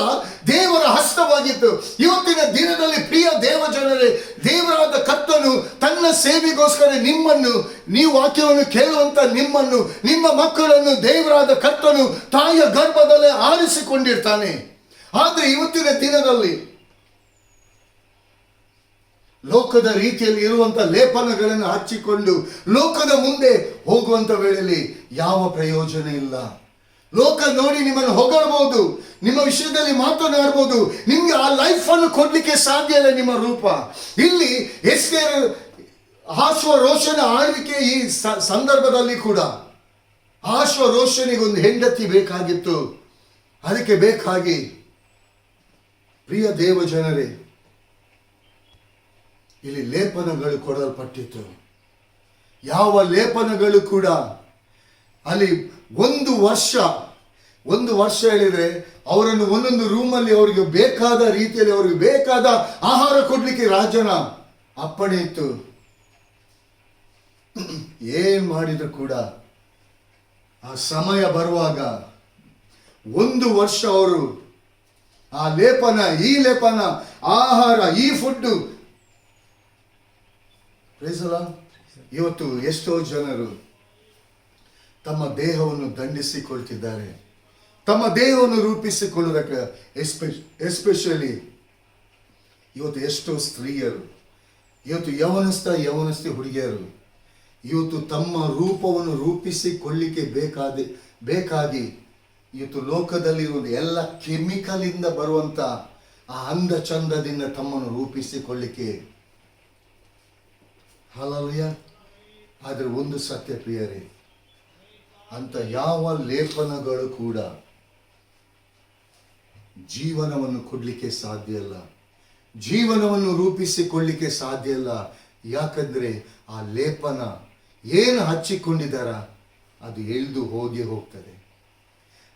ದೇವರ ಹಸ್ತವಾಗಿತ್ತು. ಇವತ್ತಿನ ದಿನದಲ್ಲಿ ಪ್ರಿಯ ದೇವ ಜನರೇ, ದೇವರಾದ ಕರ್ತನು ತನ್ನ ಸೇವೆಗೋಸ್ಕರ ನಿಮ್ಮನ್ನು, ನೀವು ವಾಕ್ಯವನ್ನು ಕೇಳುವಂತ ನಿಮ್ಮನ್ನು, ನಿಮ್ಮ ಮಕ್ಕಳನ್ನು ದೇವರಾದ ಕರ್ತನು ತಾಯಿಯ ಗರ್ಭದಲ್ಲೇ ಆರಿಸಿಕೊಂಡಿರ್ತಾನೆ. ಆದರೆ ಇವತ್ತಿನ ದಿನದಲ್ಲಿ ಲೋಕದ ರೀತಿಯಲ್ಲಿ ಇರುವಂತ ಲೇಪನಗಳನ್ನು ಹಚ್ಚಿಕೊಂಡು ಲೋಕದ ಮುಂದೆ ಹೋಗುವಂತ ವೇಳೆಯಲ್ಲಿ ಯಾವ ಪ್ರಯೋಜನ ಇಲ್ಲ. ಲೋಕ ನೋಡಿ ನಿಮ್ಮನ್ನು ಹೊಗಳಬಹುದು, ನಿಮ್ಮ ವಿಷಯದಲ್ಲಿ ಮಾತನಾಡಬಹುದು, ನಿಮ್ಗೆ ಆ ಲೈಫ್ ಅನ್ನು ಕೊಡ್ಲಿಕ್ಕೆ ಸಾಧ್ಯ ಇಲ್ಲ ನಿಮ್ಮ ರೂಪ. ಇಲ್ಲಿ ಎಸ್ತೇರ್ ಆಶ್ವರೋಷನ ಆಳ್ವಿಕೆ ಈ ಸಂದರ್ಭದಲ್ಲಿ ಕೂಡ ಆಶ್ವರೋಷನಿಗೆ ಒಂದು ಹೆಂಡತಿ ಬೇಕಾಗಿತ್ತು. ಅದಕ್ಕೆ ಬೇಕಾಗಿ ಪ್ರಿಯ ದೇವ ಜನರೇ, ಇಲ್ಲಿ ಲೇಪನಗಳು ಕೊಡಲ್ಪಟ್ಟಿತ್ತು. ಯಾವ ಲೇಪನಗಳು ಕೂಡ ಅಲ್ಲಿ 1 ವರ್ಷ ಹೇಳಿದ್ರೆ ಅವರನ್ನು ಒಂದೊಂದು ರೂಮಲ್ಲಿ ಅವರಿಗೆ ಬೇಕಾದ ರೀತಿಯಲ್ಲಿ ಅವರಿಗೆ ಬೇಕಾದ ಆಹಾರ ಕೊಡ್ಲಿಕ್ಕೆ ರಾಜನ ಅಪ್ಪಣೆ ಇತ್ತು. ಏನ್ ಮಾಡಿದ್ರು ಕೂಡ ಆ ಸಮಯ ಬರುವಾಗ 1 ವರ್ಷ ಅವರು ಆ ಲೇಪನ, ಈ ಲೇಪನ, ಆಹಾರ, ಈ ಫುಡ್. ಇವತ್ತು ಎಷ್ಟೋ ಜನರು ತಮ್ಮ ದೇಹವನ್ನು ದಂಡಿಸಿಕೊಳ್ತಿದ್ದಾರೆ, ತಮ್ಮ ದೇಹವನ್ನು ರೂಪಿಸಿಕೊಳ್ಳುವುದಕ್ಕೆ. ಎಸ್ಪೆಷಲಿ ಇವತ್ತು ಎಷ್ಟೋ ಸ್ತ್ರೀಯರು, ಇವತ್ತು ಯವನಸ್ಥ ಹುಡುಗಿಯರು ಇವತ್ತು ತಮ್ಮ ರೂಪವನ್ನು ರೂಪಿಸಿಕೊಳ್ಳಿಕ್ಕೆ ಬೇಕಾಗಿ ಇವತ್ತು ಲೋಕದಲ್ಲಿ ಒಂದು ಎಲ್ಲ ಕೆಮಿಕಲ್ ಇಂದ ಬರುವಂತ ಆ ಅಂದ ಚಂದದಿಂದ ತಮ್ಮನ್ನು ರೂಪಿಸಿಕೊಳ್ಳಿಕ್ಕೆ. ಹಲ್ಲೆಲೂಯಾ. ಆದರೆ ಒಂದು ಸತ್ಯ ಪ್ರಿಯರೇ, ಅಂತ ಯಾವ ಲೇಪನಗಳು ಕೂಡ ಜೀವನವನ್ನು ಕೊಡ್ಲಿಕ್ಕೆ ಸಾಧ್ಯ ಇಲ್ಲ, ಜೀವನವನ್ನು ರೂಪಿಸಿಕೊಳ್ಳಿಕ್ಕೆ ಸಾಧ್ಯ ಇಲ್ಲ. ಯಾಕಂದ್ರೆ ಆ ಲೇಪನ ಏನು ಹಚ್ಚಿಕೊಂಡಿದ್ದಾರ ಅದು ಎಳ್ದು ಹೋಗ್ತದೆ.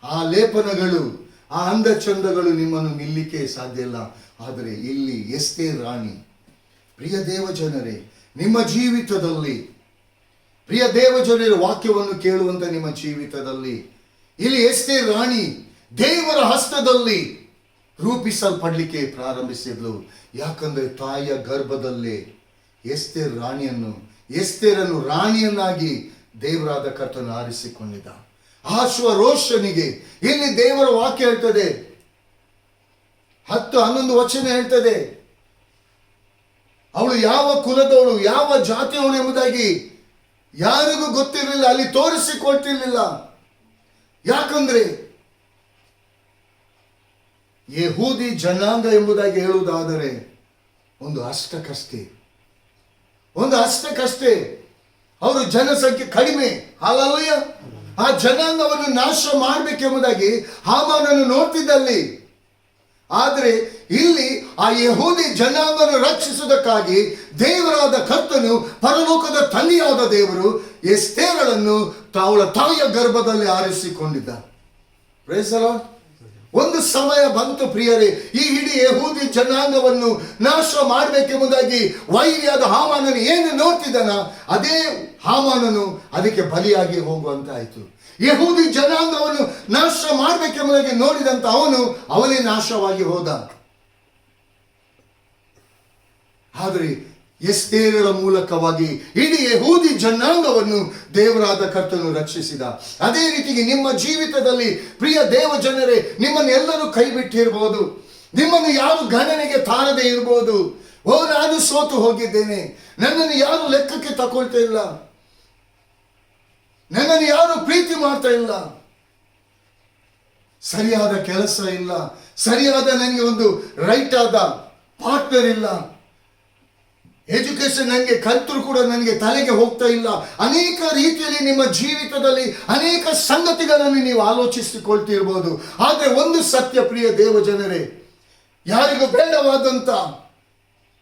ಆ ಲೇಪನಗಳು, ಆ ಅಂದ ಚಂದಗಳು ನಿಮ್ಮನ್ನು ನಿಲ್ಲಿಕ್ಕೆ ಸಾಧ್ಯ ಇಲ್ಲ. ಆದರೆ ಇಲ್ಲಿ ಎಸ್ತೇರ್ ರಾಣಿ, ಪ್ರಿಯ ದೇವ ಜನರೇ, ನಿಮ್ಮ ಜೀವಿತದಲ್ಲಿ, ಪ್ರಿಯ ದೇವಜನರ ವಾಕ್ಯವನ್ನು ಕೇಳುವಂತ ನಿಮ್ಮ ಜೀವಿತದಲ್ಲಿ ಇಲ್ಲಿ ಎಸ್ತೇರ್ ರಾಣಿ ದೇವರ ಹಸ್ತದಲ್ಲಿ ರೂಪಿಸಲ್ಪಡಲಿಕ್ಕೆ ಪ್ರಾರಂಭಿಸಿದ್ಲು. ಯಾಕಂದ್ರೆ ತಾಯಿಯ ಗರ್ಭದಲ್ಲೇ ಎಸ್ತೇರನ್ನು ರಾಣಿಯನ್ನಾಗಿ ದೇವರಾದ ಕರ್ತನು ಆರಿಸಿಕೊಂಡಿದ್ದ. ಆಶ್ವರೋಷನಿಗೆ ಇಲ್ಲಿ ದೇವರ ವಾಕ್ಯ ಹೇಳ್ತದೆ, 10-11 ವಚನ ಹೇಳ್ತದೆ, ಅವಳು ಯಾವ ಕುಲದವಳು, ಯಾವ ಜಾತಿಯವಳು ಎಂಬುದಾಗಿ ಯಾರಿಗೂ ಗೊತ್ತಿರಲಿಲ್ಲ, ಅಲ್ಲಿ ತೋರಿಸಿಕೊಳ್ತಿರ್ಲಿಲ್ಲ. ಯಾಕಂದ್ರೆ ಯಹೂದಿ ಜನಾಂಗ ಎಂಬುದಾಗಿ ಹೇಳುವುದಾದರೆ ಒಂದು ಅಷ್ಟಕಷ್ಟೇ. ಅವರು ಜನಸಂಖ್ಯೆ ಕಡಿಮೆ. ಹಲ್ಲೆಲೂಯ. ಆ ಜನಾಂಗವನ್ನು ನಾಶ ಮಾಡಬೇಕೆಂಬುದಾಗಿ ಹಾಮಾನನ್ನು ನೋಡ್ತಿದ್ದಲ್ಲಿ. ಆದರೆ ಇಲ್ಲಿ ಆ ಯಹೂದಿ ಜನಾಂಗವನ್ನು ರಕ್ಷಿಸುವುದಕ್ಕಾಗಿ ದೇವರಾದ ಕರ್ತನು, ಪರಲೋಕದ ತಂದೆಯಾದ ದೇವರು ಎಸ್ತೇರಳನ್ನು ಅವಳ ತಾಯಿಯ ಗರ್ಭದಲ್ಲಿ ಆರಿಸಿಕೊಂಡಿದ್ದ. Price the lord. ಒಂದು ಸಮಯ ಬಂತು ಪ್ರಿಯರೇ, ಈ ಇಡೀ ಯಹೂದಿ ಜನಾಂಗವನ್ನು ನಾಶ ಮಾಡಬೇಕೆಂಬುದಾಗಿ ವೈರಿಯಾದ ಹಾಮಾನನು ಏನು ನೋಡ್ತಿದ್ದಾನ, ಅದೇ ಹಾಮಾನನು ಅದಕ್ಕೆ ಬಲಿಯಾಗಿ ಹೋಗುವಂತಾಯಿತು. ಯಹೂದಿ ಜನಾಂಗವನ್ನು ನಾಶ ಮಾಡಬೇಕೆಂಬುದಾಗಿ ನೋಡಿದಂತ ಅವನೇ ನಾಶವಾಗಿ ಹೋದ. ಆದರೆ ಎಸ್ತೇರಳ ಮೂಲಕವಾಗಿ ಇಡೀ ಯಹೂದಿ ಜನಾಂಗವನ್ನು ದೇವರಾದ ಕರ್ತನು ರಕ್ಷಿಸಿದ. ಅದೇ ರೀತಿಗೆ ನಿಮ್ಮ ಜೀವಿತದಲ್ಲಿ ಪ್ರಿಯ ದೇವ ಜನರೇ, ನಿಮ್ಮನ್ನೆಲ್ಲರೂ ಕೈ ಬಿಟ್ಟಿರಬಹುದು, ನಿಮ್ಮನ್ನು ಯಾರು ಗಣನೆಗೆ ತಾರದೆ ಇರಬಹುದು. ನಾನು ಸೋತು ಹೋಗಿದ್ದೇನೆ, ನನ್ನನ್ನು ಯಾರು ಲೆಕ್ಕಕ್ಕೆ ತಗೊಳ್ತಾ ಇಲ್ಲ, ನನ್ನನ್ನು ಯಾರು ಪ್ರೀತಿ ಮಾಡ್ತಾ ಇಲ್ಲ, ಸರಿಯಾದ ಕೆಲಸ ಇಲ್ಲ, ಸರಿಯಾದ ನನಗೆ ಒಂದು ರೈಟ್ ಆದ ಪಾರ್ಟ್ನರ್ ಇಲ್ಲ, ಎಜುಕೇಶನ್ ನನಗೆ ಕಲ್ತರೂ ಕೂಡ ನನಗೆ ತಲೆಗೆ ಹೋಗ್ತಾ ಇಲ್ಲ. ಅನೇಕ ರೀತಿಯಲ್ಲಿ ನಿಮ್ಮ ಜೀವಿತದಲ್ಲಿ ಅನೇಕ ಸಂಗತಿಗಳನ್ನು ನೀವು ಆಲೋಚಿಸಿಕೊಳ್ತಿರ್ಬೋದು. ಆದರೆ ಒಂದು ಸತ್ಯ ಪ್ರಿಯ ದೇವ ಜನರೇ, ಯಾರಿಗೂ ಬೇಡವಾದಂತ,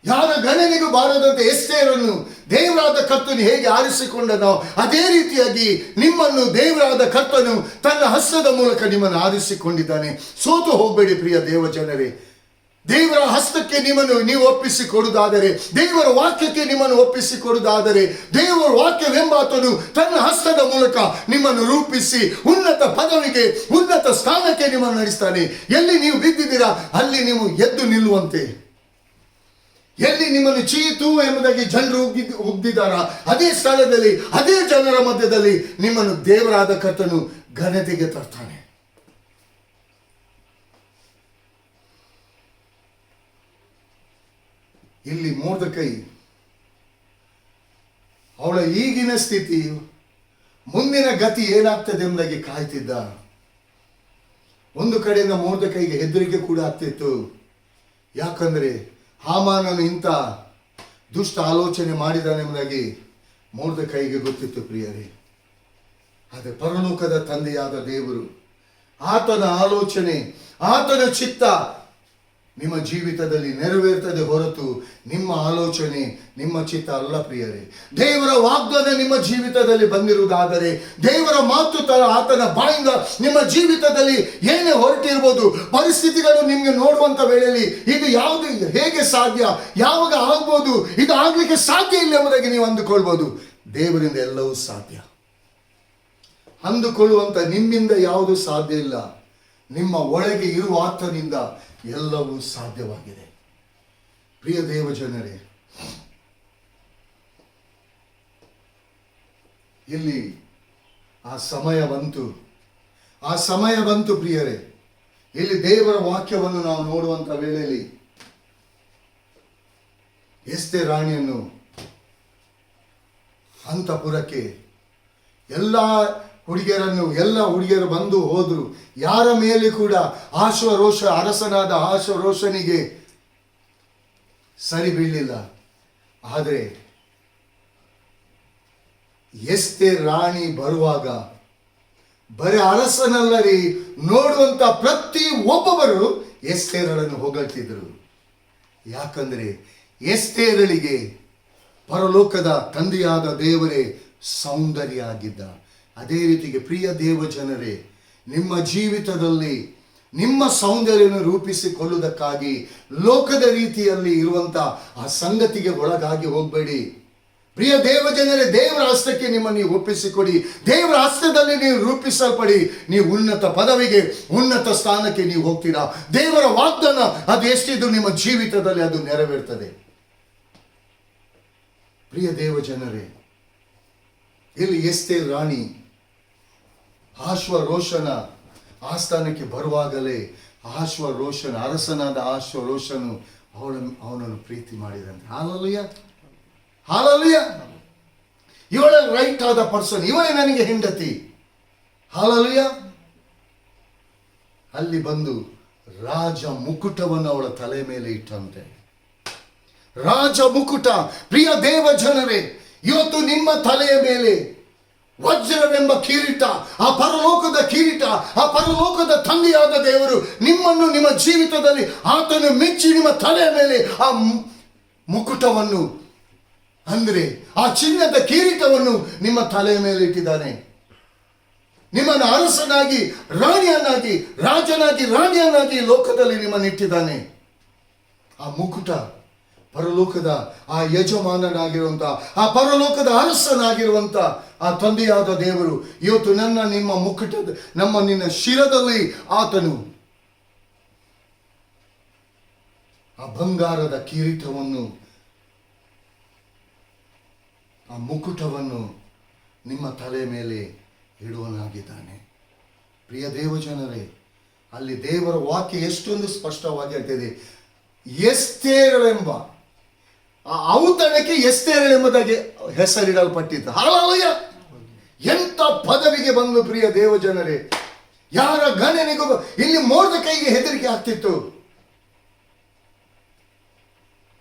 ಯಾರ ಗಣನೆಗೂ ಬಾರದಂತೆ ಎಸ್ತೇರನ್ನು ದೇವರಾದ ಕರ್ತನು ಹೇಗೆ ಆರಿಸಿಕೊಂಡನೋ ಅದೇ ರೀತಿಯಾಗಿ ನಿಮ್ಮನ್ನು ದೇವರಾದ ಕರ್ತನು ತನ್ನ ಹಸ್ತದ ಮೂಲಕ ನಿಮ್ಮನ್ನು ಆರಿಸಿಕೊಂಡಿದ್ದಾನೆ. ಸೋತು ಹೋಗಬೇಡಿ ಪ್ರಿಯ ದೇವ ಜನರೇ. ದೇವರ ಹಸ್ತಕ್ಕೆ ನಿಮ್ಮನ್ನು ನೀವು ಒಪ್ಪಿಸಿಕೊಡುವುದಾದರೆ, ದೇವರ ವಾಕ್ಯಕ್ಕೆ ನಿಮ್ಮನ್ನು ಒಪ್ಪಿಸಿಕೊಡುವುದಾದರೆ, ದೇವರ ವಾಕ್ಯವೆಂಬಾತನು ತನ್ನ ಹಸ್ತದ ಮೂಲಕ ನಿಮ್ಮನ್ನು ರೂಪಿಸಿ ಉನ್ನತ ಪದವಿಗೆ, ಉನ್ನತ ಸ್ಥಾನಕ್ಕೆ ನಿಮ್ಮನ್ನು ನಡೆಸ್ತಾನೆ. ಎಲ್ಲಿ ನೀವು ಬಿದ್ದಿದ್ದೀರಾ ಅಲ್ಲಿ ನೀವು ಎದ್ದು ನಿಲ್ಲುವಂತೆ, ಎಲ್ಲಿ ನಿಮ್ಮನ್ನು ಚೀತು ಎಂಬುದಾಗಿ ಜನರು ಉಗ್ದಿದ್ದಾರ ಅದೇ ಸ್ಥಳದಲ್ಲಿ, ಅದೇ ಜನರ ಮಧ್ಯದಲ್ಲಿ ನಿಮ್ಮನ್ನು ದೇವರಾದ ಕರ್ತನು ಘನತೆಗೆ ತರ್ತಾನೆ. ಇಲ್ಲಿ ಮೊರ್ದೆಕೈ ಅವಳ ಈಗಿನ ಸ್ಥಿತಿ, ಮುಂದಿನ ಗತಿ ಏನಾಗ್ತದೆ ಎಂಬುದಾಗಿ ಕಾಯ್ತಿದ್ದ. ಒಂದು ಕಡೆಯಿಂದ ಮೊರ್ದೆಕೈಗೆ ಹೆದರಿಕೆ ಕೂಡ ಆಗ್ತಿತ್ತು. ಯಾಕಂದ್ರೆ ಹಾಮಾನನು ಇಂಥ ದುಷ್ಟ ಆಲೋಚನೆ ಮಾಡಿದಾನೆಂಬುದಾಗಿ ಮೊರ್ದೆಕೈಗೆ ಗೊತ್ತಿತ್ತು ಪ್ರಿಯರೇ. ಆದರೆ ಪರಲೋಕದ ತಂದೆಯಾದ ದೇವರು, ಆತನ ಆಲೋಚನೆ, ಆತನ ಚಿತ್ತ ನಿಮ್ಮ ಜೀವಿತದಲ್ಲಿ ನೆರವೇರ್ತದೆ ಹೊರತು ನಿಮ್ಮ ಆಲೋಚನೆ, ನಿಮ್ಮ ಚಿತ್ತ ಅಲ್ಲ ಪ್ರಿಯರೇ. ದೇವರ ವಾಗ್ದಾನ ನಿಮ್ಮ ಜೀವಿತದಲ್ಲಿ ಬಂದಿರುವುದಾದರೆ, ದೇವರ ಮಾತು ಆತನ ಬಾಯಿಂದ ನಿಮ್ಮ ಜೀವಿತದಲ್ಲಿ ಏನೇ ಹೊರಟಿರ್ಬೋದು, ಪರಿಸ್ಥಿತಿಗಳು ನಿಮಗೆ ನೋಡುವಂತ ವೇಳೆಯಲ್ಲಿ ಇದು ಯಾವುದು, ಹೇಗೆ ಸಾಧ್ಯ, ಯಾವಾಗ ಆಗ್ಬೋದು, ಇದು ಆಗ್ಲಿಕ್ಕೆ ಸಾಧ್ಯ ಇಲ್ಲ ಎಂಬುದಾಗಿ ನೀವು ಅಂದುಕೊಳ್ಬೋದು. ದೇವರಿಂದ ಎಲ್ಲವೂ ಸಾಧ್ಯ. ಅಂದುಕೊಳ್ಳುವಂತ ನಿಮ್ಮಿಂದ ಯಾವುದು ಸಾಧ್ಯ ಇಲ್ಲ. ನಿಮ್ಮ ಒಳಗೆ ಇರುವ ಆತನಿಂದ ಎಲ್ಲವೂ ಸಾಧ್ಯವಾಗಿದೆ. ಪ್ರಿಯ ದೇವ ಜನರೇ, ಇಲ್ಲಿ ಆ ಸಮಯ ಬಂತು ಪ್ರಿಯರೇ. ಇಲ್ಲಿ ದೇವರ ವಾಕ್ಯವನ್ನು ನಾವು ನೋಡುವಂತ ವೇಳೆಯಲ್ಲಿ ಎಸ್ತೇರ್ ರಾಣಿಯನ್ನು ಅಂತಃಪುರಕ್ಕೆ ಎಲ್ಲ ಹುಡುಗಿಯರು ಬಂದು ಹೋದ್ರು. ಯಾರ ಮೇಲೆ ಕೂಡ ಅರಸನಾದ ಆಶ್ವರೋಷನಿಗೆ ಸರಿ ಬೀಳಲಿಲ್ಲ. ಆದರೆ ಎಸ್ತೇರ್ ರಾಣಿ ಬರುವಾಗ ಬರೀ ಅರಸನಲ್ಲರಿ, ನೋಡುವಂತ ಪ್ರತಿ ಒಬ್ಬೊಬ್ಬರು ಎಸ್ತೇರಳನ್ನು ಹೊಗಳ್ತಿದ್ರು. ಯಾಕಂದ್ರೆ ಎಸ್ತೇರಳಿಗೆ ಪರಲೋಕದ ತಂದೆಯಾದ ದೇವರೇ ಸೌಂದರ್ಯ ಆಗಿದ್ದ. ಅದೇ ರೀತಿಗೆ ಪ್ರಿಯ ದೇವ ಜನರೇ, ನಿಮ್ಮ ಜೀವಿತದಲ್ಲಿ ನಿಮ್ಮ ಸೌಂದರ್ಯವನ್ನು ರೂಪಿಸಿಕೊಳ್ಳುವುದಕ್ಕಾಗಿ ಲೋಕದ ರೀತಿಯಲ್ಲಿ ಇರುವಂತ ಆ ಸಂಗತಿಗೆ ಒಳಗಾಗಿ ಹೋಗಬೇಡಿ. ಪ್ರಿಯ ದೇವ ಜನರೇ, ದೇವರ ಹಸ್ತಕ್ಕೆ ನಿಮ್ಮನ್ನು ನೀವು ಒಪ್ಪಿಸಿಕೊಡಿ. ದೇವರ ಹಸ್ತದಲ್ಲಿ ನೀವು ರೂಪಿಸಲ್ಪಡಿ. ನೀವು ಉನ್ನತ ಪದವಿಗೆ, ಉನ್ನತ ಸ್ಥಾನಕ್ಕೆ ನೀವು ಹೋಗ್ತೀರಾ. ದೇವರ ವಾಗ್ದಾನ ಅದು ಎಷ್ಟಿದ್ರು ನಿಮ್ಮ ಜೀವಿತದಲ್ಲಿ ಅದು ನೆರವೇರ್ತದೆ. ಪ್ರಿಯ ದೇವ ಜನರೇ, ಇಲ್ಲಿ ಎಸ್ತೇರ್ ರಾಣಿ ಆಶ್ವರೋಷನ ಆಸ್ಥಾನಕ್ಕೆ ಬರುವಾಗಲೇ ಅರಸನಾದ ಆಶ್ವರೋಷನು ಅವನನ್ನು ಪ್ರೀತಿ ಮಾಡಿದಂತೆ. ಹಾಲೆಲೂಯಾ. ಇವಳ ರೈಟ್ ಆದ ಪರ್ಸನ್, ಇವಳೇ ನನಗೆ ಹೆಂಡತಿ. ಹಾಲೆಲೂಯಾ. ಅಲ್ಲಿ ಬಂದು ರಾಜ ಮುಕುಟವನ್ನು ಅವಳ ತಲೆ ಮೇಲೆ ಇಟ್ಟಂತೆ. ರಾಜ ಮುಕುಟ. ಪ್ರಿಯ ದೇವ ಜನರೇ, ಇವತ್ತು ನಿಮ್ಮ ತಲೆಯ ಮೇಲೆ ವಜ್ರವೆಂಬ ಕಿರೀಟ, ಆ ಪರಲೋಕದ ಕಿರೀಟ, ಆ ಪರಲೋಕದ ತಂದೆಯಾದ ದೇವರು ನಿಮ್ಮನ್ನು, ನಿಮ್ಮ ಜೀವಿತದಲ್ಲಿ ಆತನು ಮೆಚ್ಚಿ ನಿಮ್ಮ ತಲೆಯ ಮೇಲೆ ಆ ಮುಕುಟವನ್ನು, ಅಂದ್ರೆ ಆ ಚಿನ್ನದ ಕಿರೀಟವನ್ನು ನಿಮ್ಮ ತಲೆಯ ಮೇಲೆ ಇಟ್ಟಿದ್ದಾನೆ. ನಿಮ್ಮನ್ನು ಅರಸನಾಗಿ, ರಾಣಿಯನ್ನಾಗಿ, ರಾಣಿಯನ್ನಾಗಿ ಲೋಕದಲ್ಲಿ ನಿಮ್ಮನ್ನು ಇಟ್ಟಿದ್ದಾನೆ. ಆ ಮುಕುಟ ಪರಲೋಕದ ಆ ಯಜಮಾನನಾಗಿರುವಂತ, ಆ ಪರಲೋಕದ ಅರಸನಾಗಿರುವಂತ ಆ ತಂದೆಯಾದ ದೇವರು ಇವತ್ತು ನಿಮ್ಮ ಮುಕುಟದ, ನಿನ್ನ ಶಿರದಲ್ಲಿ ಆತನು ಆ ಬಂಗಾರದ ಕಿರೀಟವನ್ನು, ಆ ಮುಕುಟವನ್ನು ನಿಮ್ಮ ತಲೆ ಮೇಲೆ ಇಡುವನಾಗಿದ್ದಾನೆ. ಪ್ರಿಯ ದೇವಜನರೇ, ಅಲ್ಲಿ ದೇವರ ವಾಕ್ಯ ಎಷ್ಟೊಂದು ಸ್ಪಷ್ಟವಾಗಿ ಆಗ್ತದೆ. ಎಸ್ತೇರಳೆಂಬ ಆ ಔತಣಕ್ಕೆ ಎಸ್ತೇರಳೆಂಬುದಾಗಿ ಹೆಸರಿಡಲ್ಪಟ್ಟಿತ್ತು. ಹಾಲೆಲೂಯಾ. ಎಂತ ಪದವಿಗೆ ಬಂದು ಪ್ರಿಯ ದೇವಜನರೇ, ಯಾರ ಗಣನೆಗೂ ಇಲ್ಲಿ ಮೊರ್ದೆಕೈಗೆ ಹೆದರಿಕೆ ಆಗ್ತಿತ್ತು.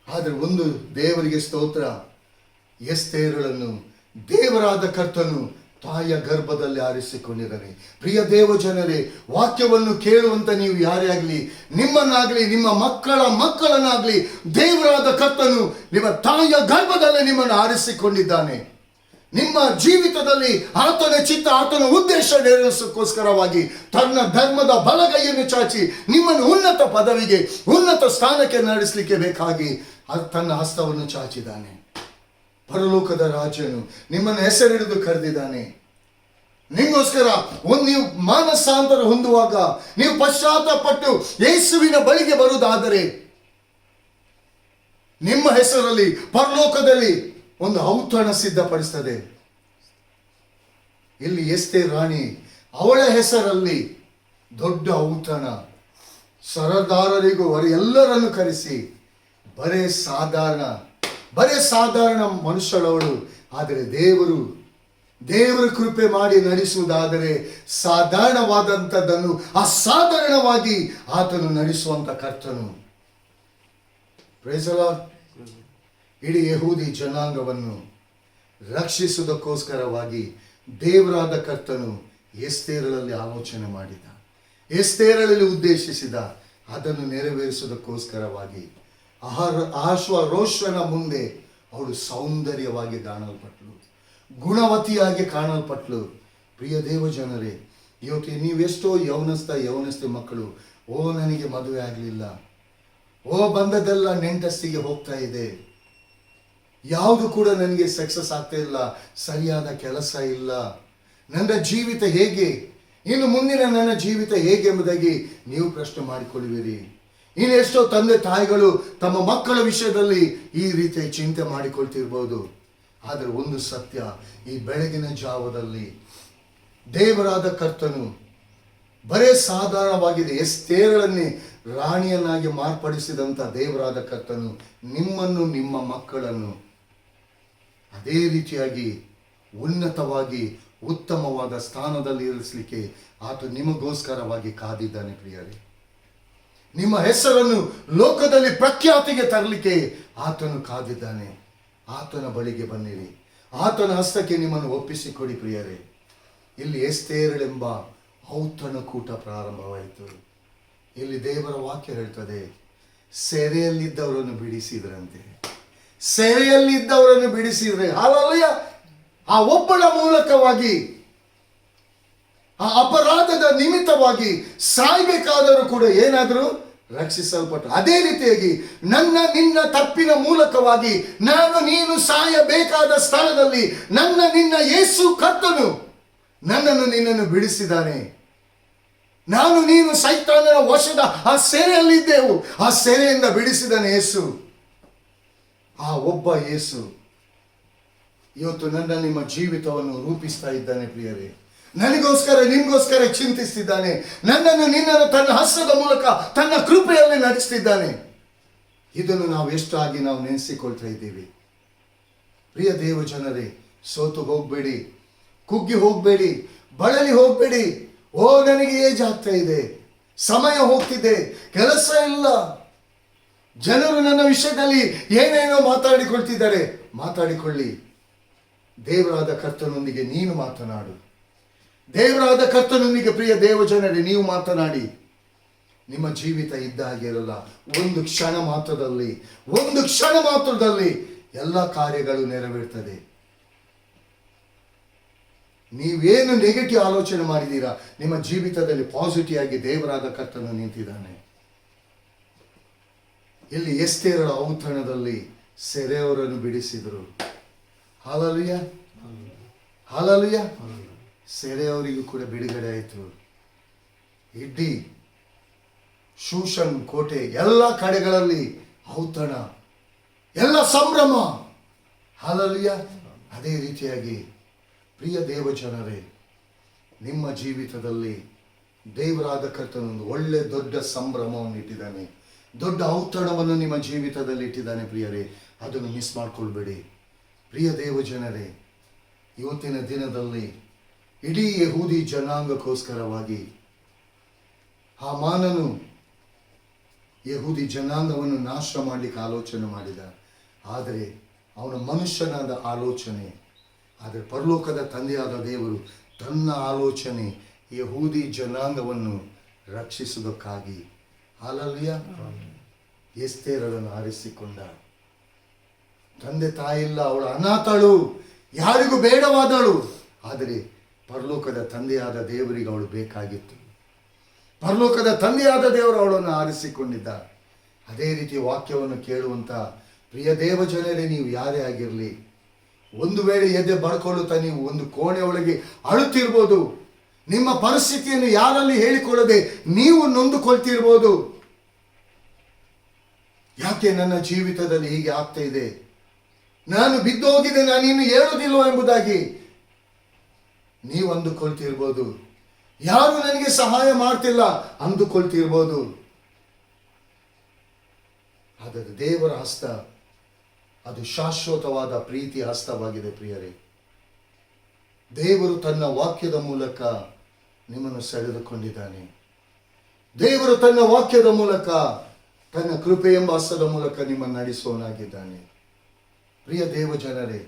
ಆದ್ರೆ ಒಂದು, ದೇವರಿಗೆ ಸ್ತೋತ್ರ, ಎಸ್ತೇರಳನ್ನು ದೇವರಾದ ಕರ್ತನು ತಾಯಿಯ ಗರ್ಭದಲ್ಲಿ ಆರಿಸಿಕೊಂಡಿದ್ದಾನೆ. ಪ್ರಿಯ ದೇವ ಜನರೇ, ವಾಕ್ಯವನ್ನು ಕೇಳುವಂತ ನೀವು ಯಾರೇ ಆಗಲಿ, ನಿಮ್ಮನ್ನಾಗಲಿ ನಿಮ್ಮ ಮಕ್ಕಳನ್ನಾಗಲಿ ದೇವರಾದ ಕರ್ತನು ನಿಮ್ಮ ತಾಯಿಯ ಗರ್ಭದಲ್ಲಿ ನಿಮ್ಮನ್ನು ಆರಿಸಿಕೊಂಡಿದ್ದಾನೆ. ನಿಮ್ಮ ಜೀವಿತದಲ್ಲಿ ಆತನ ಚಿತ್ತ, ಆತನ ಉದ್ದೇಶ ನೆರವೇರಿಸೋಕ್ಕೋಸ್ಕರವಾಗಿ ತನ್ನ ಧರ್ಮದ ಬಲಗೈಯನ್ನು ಚಾಚಿ ನಿಮ್ಮನ್ನು ಉನ್ನತ ಪದವಿಗೆ, ಉನ್ನತ ಸ್ಥಾನಕ್ಕೆ ನಡೆಸಲಿಕ್ಕೆ ಬೇಕಾಗಿ ತನ್ನ ಹಸ್ತವನ್ನು ಚಾಚಿದ್ದಾನೆ. ಪರಲೋಕದ ರಾಜನು ನಿಮ್ಮನ್ನು ಹೆಸರಿಡಿದು ಕರೆದಿದ್ದಾನೆ. ನಿಮಗೋಸ್ಕರ ನೀವು ಮಾನಸಾಂತರ ಹೊಂದುವಾಗ, ನೀವು ಪಶ್ಚಾತ್ತಾಪಪಟ್ಟು ಯೇಸುವಿನ ಬಳಿಗೆ ಬರುವುದಾದರೆ ನಿಮ್ಮ ಹೆಸರಲ್ಲಿ ಪರಲೋಕದಲ್ಲಿ ಒಂದು ಔತಣ ಸಿದ್ಧಪಡಿಸ್ತದೆ. ಇಲ್ಲಿ ಎಸ್ತೇರ್ ರಾಣಿ, ಅವಳ ಹೆಸರಲ್ಲಿ ದೊಡ್ಡ ಔತಣ, ಸರದಾರರಿಗೂ ಎಲ್ಲರನ್ನು ಕರೆಸಿ, ಬರೇ ಸಾಧಾರಣ ಮನುಷ್ಯಳವಳು, ಆದರೆ ದೇವರು ಕೃಪೆ ಮಾಡಿ ನಡೆಸುವುದಾದರೆ ಸಾಧಾರಣವಾದಂಥದ್ದನ್ನು ಅಸಾಧಾರಣವಾಗಿ ಆತನು ನಡೆಸುವಂತ ಕರ್ತನು. Praise the Lord. ಇಡೀ ಯಹೂದಿ ಜನಾಂಗವನ್ನು ರಕ್ಷಿಸುವುದಕ್ಕೋಸ್ಕರವಾಗಿ ದೇವರಾದ ಕರ್ತನು ಎಸ್ತೇರಳಲ್ಲಿ ಆಲೋಚನೆ ಮಾಡಿದ, ಎಸ್ತೇರಳಲ್ಲಿ ಉದ್ದೇಶಿಸಿದ. ಅದನ್ನು ನೆರವೇರಿಸುವುದಕ್ಕೋಸ್ಕರವಾಗಿ ಅಹಷ್ವೇರೋಷನ ಮುಂದೆ ಅವಳು ಸೌಂದರ್ಯವಾಗಿ ಕಾಣಲ್ಪಟ್ಲು, ಗುಣವತಿಯಾಗಿ ಕಾಣಲ್ಪಟ್ಲು. ಪ್ರಿಯ ದೇವ ಜನರೇ, ಇವತ್ತು ನೀವೆಷ್ಟೋ ಯೌವನಸ್ಥ ಮಕ್ಕಳು, ನನಗೆ ಮದುವೆ ಆಗಲಿಲ್ಲ, ಬಂದದೆಲ್ಲ ನೆಂಟಸ್ತಿಗೆ ಹೋಗ್ತಾ ಇದೆ, ಯಾವುದು ಕೂಡ ನನಗೆ ಸಕ್ಸಸ್ ಆಗ್ತಾ ಇಲ್ಲ, ಸರಿಯಾದ ಕೆಲಸ ಇಲ್ಲ, ನನ್ನ ಜೀವಿತ ಹೇಗೆ, ಇನ್ನು ಮುಂದಿನ ನನ್ನ ಜೀವಿತ ಹೇಗೆ ಎಂಬುದಾಗಿ ನೀವು ಪ್ರಶ್ನೆ ಮಾಡಿಕೊಳ್ಳುವಿರಿ. ಇನ್ನು ಎಷ್ಟೋ ತಂದೆ ತಾಯಿಗಳು ತಮ್ಮ ಮಕ್ಕಳ ವಿಷಯದಲ್ಲಿ ಈ ರೀತಿಯ ಚಿಂತೆ ಮಾಡಿಕೊಳ್ತಿರ್ಬೋದು. ಆದರೆ ಒಂದು ಸತ್ಯ, ಈ ಬೆಳಗಿನ ಜಾವದಲ್ಲಿ ದೇವರಾದ ಕರ್ತನು ಬರೇ ಸಾಧಾರಣವಾಗಿದೆ, ಎಸ್ತೇರಳನ್ನೇ ರಾಣಿಯನ್ನಾಗಿ ಮಾರ್ಪಡಿಸಿದಂಥ ದೇವರಾದ ಕರ್ತನು ನಿಮ್ಮನ್ನು, ನಿಮ್ಮ ಮಕ್ಕಳನ್ನು ಅದೇ ರೀತಿಯಾಗಿ ಉನ್ನತವಾಗಿ ಉತ್ತಮವಾದ ಸ್ಥಾನದಲ್ಲಿ ಇರಿಸಲಿಕ್ಕೆ ಆತ ನಿಮಗೋಸ್ಕರವಾಗಿ ಕಾದಿದ್ದಾನೆ. ಪ್ರಿಯರೇ, ನಿಮ್ಮ ಹೆಸರನ್ನು ಲೋಕದಲ್ಲಿ ಪ್ರಖ್ಯಾತಿಗೆ ತರಲಿಕ್ಕೆ ಆತನು ಕಾದಿದ್ದಾನೆ. ಆತನ ಬಳಿಗೆ ಬನ್ನಿರಿ, ಆತನ ಹಸ್ತಕ್ಕೆ ನಿಮ್ಮನ್ನು ಒಪ್ಪಿಸಿಕೊಡಿ. ಪ್ರಿಯರೇ, ಇಲ್ಲಿ ಎಸ್ತೇರಳೆಂಬ ಔತಣ ಕೂಟ ಪ್ರಾರಂಭವಾಯಿತು. ಇಲ್ಲಿ ದೇವರ ವಾಕ್ಯ ಹೇಳ್ತದೆ, ಸೆರೆಯಲ್ಲಿದ್ದವರನ್ನು ಬಿಡಿಸಿದ್ರೆ ಹಾಲೆಲೂಯಾ, ಆ ಒಬ್ಬಳ ಮೂಲಕವಾಗಿ, ಆ ಅಪರಾಧದ ನಿಮಿತ್ತವಾಗಿ ಸಾಯ್ಬೇಕಾದರೂ ಕೂಡ ಏನಾದರೂ ರಕ್ಷಿಸಲ್ಪಟ್ಟ. ಅದೇ ರೀತಿಯಾಗಿ ನಿನ್ನ ತಪ್ಪಿನ ಮೂಲಕವಾಗಿ ನೀನು ಸಾಯಬೇಕಾದ ಸ್ಥಳದಲ್ಲಿ ನಿನ್ನ ಯೇಸು ಕರ್ತನು ನಿನ್ನನ್ನು ಬಿಡಿಸಿದ್ದಾನೆ. ನೀನು ಸೈತಾನನ ವಶದ ಆ ಸೆರೆಯಲ್ಲಿದ್ದೆವು, ಆ ಸೆರೆಯಿಂದ ಬಿಡಿಸಿದಾನೆ ಯೇಸು. ಆ ಒಬ್ಬ ಯೇಸು ಇವತ್ತು ನಿಮ್ಮ ಜೀವಿತವನ್ನು ರೂಪಿಸ್ತಾ ಇದ್ದಾನೆ. ಪ್ರಿಯರೇ, ನನಗೋಸ್ಕರ ನಿಮಗೋಸ್ಕರ ಚಿಂತಿಸ್ತಿದ್ದಾನೆ. ನಿನ್ನನ್ನು ತನ್ನ ಹಸ್ತದ ಮೂಲಕ ತನ್ನ ಕೃಪೆಯಲ್ಲಿ ನಡೆಸ್ತಿದ್ದಾನೆ. ಇದನ್ನು ನಾವು ಎಷ್ಟಾಗಿ ನೆನೆಸಿಕೊಳ್ತಾ ಇದ್ದೀವಿ. ಪ್ರಿಯ ದೇವ ಜನರೇ, ಸೋತು ಹೋಗ್ಬೇಡಿ, ಕುಗ್ಗಿ ಹೋಗ್ಬೇಡಿ, ಬಳಲಿ ಹೋಗ್ಬೇಡಿ. ನನಗೆ ಏಜ್ ಆಗ್ತಾ ಇದೆ, ಸಮಯ ಹೋಗ್ತಿದೆ, ಕೆಲಸ ಇಲ್ಲ, ಜನರು ನನ್ನ ವಿಷಯದಲ್ಲಿ ಏನೇನೋ ಮಾತಾಡಿಕೊಳ್ತಿದ್ದಾರೆ. ಮಾತಾಡಿಕೊಳ್ಳಿ, ದೇವರಾದ ಕರ್ತನೊಂದಿಗೆ ನೀನು ಮಾತನಾಡು. ದೇವರಾದ ಕರ್ತನೊಂದಿಗೆ ಪ್ರಿಯ ದೇವ ಜನರೇ ನೀವು ಮಾತನಾಡಿ. ನಿಮ್ಮ ಜೀವಿತ ಇದ್ದ ಹಾಗೆ ಇರಲ್ಲ. ಒಂದು ಕ್ಷಣ ಮಾತ್ರದಲ್ಲಿ ಎಲ್ಲ ಕಾರ್ಯಗಳು ನೆರವೇರ್ತದೆ. ನೀವೇನು ನೆಗೆಟಿವ್ ಆಲೋಚನೆ ಮಾಡಿದ್ದೀರಾ, ನಿಮ್ಮ ಜೀವಿತದಲ್ಲಿ ಪಾಸಿಟಿವ್ ಆಗಿ ದೇವರಾದ ಕರ್ತನು ನಿಂತಿದ್ದಾನೆ. ಇಲ್ಲಿ ಎಸ್ತೇರಳ ಔತಣದಲ್ಲಿ ಸೆರೆಯವರನ್ನು ಬಿಡಿಸಿದರು. Hallelujah, hallelujah. ಸೆರೆಯವರಿಗೂ ಕೂಡ ಬಿಡುಗಡೆ ಆಯಿತು. ಇಡೀ ಶೂಷನ್ ಕೋಟೆ ಎಲ್ಲ ಕಡೆಗಳಲ್ಲಿ ಔತಣ, ಎಲ್ಲ ಸಂಭ್ರಮ. ಹಾಲೆಲೂಯಾ. ಅದೇ ರೀತಿಯಾಗಿ ಪ್ರಿಯ ದೇವ ಜನರೇ, ನಿಮ್ಮ ಜೀವಿತದಲ್ಲಿ ದೇವರಾದ ಕರ್ತನೊಂದು ಒಳ್ಳೆ ದೊಡ್ಡ ಸಂಭ್ರಮವನ್ನು ಇಟ್ಟಿದ್ದಾನೆ, ದೊಡ್ಡ ಔತಣವನ್ನು ನಿಮ್ಮ ಜೀವಿತದಲ್ಲಿ ಇಟ್ಟಿದ್ದಾನೆ. ಪ್ರಿಯರೇ, ಅದನ್ನು ಮಿಸ್ ಮಾಡ್ಕೊಳ್ಬೇಡಿ. ಪ್ರಿಯ ದೇವ ಜನರೇ, ಇವತ್ತಿನ ದಿನದಲ್ಲಿ ಇಡೀ ಯಹೂದಿ ಜನಾಂಗಕ್ಕೋಸ್ಕರವಾಗಿ ಹಾಮಾನನು ಯಹೂದಿ ಜನಾಂಗವನ್ನು ನಾಶ ಮಾಡಲಿಕ್ಕೆ ಆಲೋಚನೆ ಮಾಡಿದ. ಆದರೆ ಅವನ ಮನುಷ್ಯನಾದ ಆಲೋಚನೆ ಆದರೆ ಪರಲೋಕದ ತಂದೆಯಾದ ದೇವರು ತನ್ನ ಆಲೋಚನೆ ಯಹೂದಿ ಜನಾಂಗವನ್ನು ರಕ್ಷಿಸುವುದಕ್ಕಾಗಿ ಹಾಲೆಲೂಯಾ ಎಸ್ತೇರಳನ್ನು ಆರಿಸಿಕೊಂಡ. ತಂದೆ ತಾಯಿಲ್ಲ, ಅವಳು ಅನಾಥಳು, ಯಾರಿಗೂ ಬೇಡವಾದಳು. ಆದರೆ ಪರಲೋಕದ ತಂದೆಯಾದ ದೇವರಿಗೆ ಅವಳು ಬೇಕಾಗಿತ್ತು. ಪರಲೋಕದ ತಂದೆಯಾದ ದೇವರು ಅವಳನ್ನು ಆರಿಸಿಕೊಂಡಿದ್ದ. ಅದೇ ರೀತಿ ವಾಕ್ಯವನ್ನು ಕೇಳುವಂಥ ಪ್ರಿಯ ದೇವಜನರೇ, ನೀವು ಯಾರೇ ಆಗಿರಲಿ, ಒಂದು ವೇಳೆ ಎದೆ ಬಡ್ಕೊಳ್ಳುತ್ತಾ ನೀವು ಒಂದು ಕೋಣೆ ಒಳಗೆ ಅಳುತ್ತಿರ್ಬೋದು. ನಿಮ್ಮ ಪರಿಸ್ಥಿತಿಯನ್ನು ಯಾರಲ್ಲಿ ಹೇಳಿಕೊಳ್ಳದೆ ನೀವು ನೊಂದುಕೊಳ್ತಿರ್ಬೋದು. ಯಾಕೆ ನನ್ನ ಜೀವಿತದಲ್ಲಿ ಹೀಗೆ ಆಗ್ತಾ ಇದೆ, ನಾನು ಬಿದ್ದೋಗಿದೆ, ನಾನಿನ್ನು ಏಳುವುದಿಲ್ಲೋ ಎಂಬುದಾಗಿ ನೀವು ಅಂದುಕೊಳ್ತಿರ್ಬೋದು. ಯಾರು ನನಗೆ ಸಹಾಯ ಮಾಡ್ತಿಲ್ಲ ಅಂದುಕೊಳ್ತಿರ್ಬೋದು. ಆದರೆ ದೇವರ ಹಸ್ತ ಅದು ಶಾಶ್ವತವಾದ ಪ್ರೀತಿ ಹಸ್ತವಾಗಿದೆ ಪ್ರಿಯರೇ. ದೇವರು ತನ್ನ ವಾಕ್ಯದ ಮೂಲಕ ನಿಮ್ಮನ್ನು ಸೆಳೆದುಕೊಂಡಿದ್ದಾನೆ. ದೇವರು ತನ್ನ ವಾಕ್ಯದ ಮೂಲಕ, ತನ್ನ ಕೃಪೆ ಎಂಬ ಹಸ್ತದ ಮೂಲಕ ನಿಮ್ಮನ್ನು ನಡೆಸುವವನಾಗಿದ್ದಾನೆ. ಪ್ರಿಯ ದೇವಜನರೇ,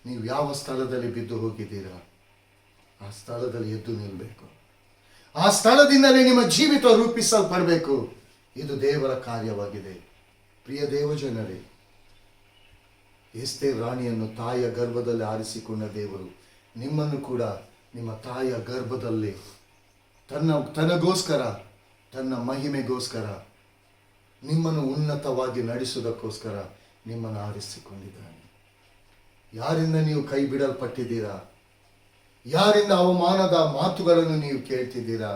ನೀವು ಯಾವ ಸ್ಥಳದಲ್ಲಿ ಬಿದ್ದು ಹೋಗಿದ್ದೀರಾ ಆ ಸ್ಥಳದಲ್ಲಿ ಎದ್ದು ನಿಲ್ಲಬೇಕು. ಆ ಸ್ಥಳದಿಂದಲೇ ನಿಮ್ಮ ಜೀವಿತ ರೂಪಿಸಲ್ಪಡಬೇಕು. ಇದು ದೇವರ ಕಾರ್ಯವಾಗಿದೆ. ಪ್ರಿಯ ದೇವಜನರೇ, ಎಸ್ತೇರ್ ರಾಣಿಯನ್ನು ತಾಯಿಯ ಗರ್ಭದಲ್ಲಿ ಆರಿಸಿಕೊಂಡ ದೇವರು ನಿಮ್ಮನ್ನು ಕೂಡ ನಿಮ್ಮ ತಾಯಿಯ ಗರ್ಭದಲ್ಲಿ ತನಗೋಸ್ಕರ, ತನ್ನ ಮಹಿಮೆಗೋಸ್ಕರ, ನಿಮ್ಮನ್ನು ಉನ್ನತವಾಗಿ ನಡೆಸುವುದಕ್ಕೋಸ್ಕರ ನಿಮ್ಮನ್ನು ಆರಿಸಿಕೊಂಡಿದ್ದಾನೆ. ಯಾರಿಂದ ನೀವು ಕೈ ಬಿಡಲ್ಪಟ್ಟಿದ್ದೀರಾ? ಯಾರಿಂದ ಅವಮಾನದ ಮಾತುಗಳನ್ನು ನೀವು ಕೇಳ್ತಿದ್ದೀರಾ?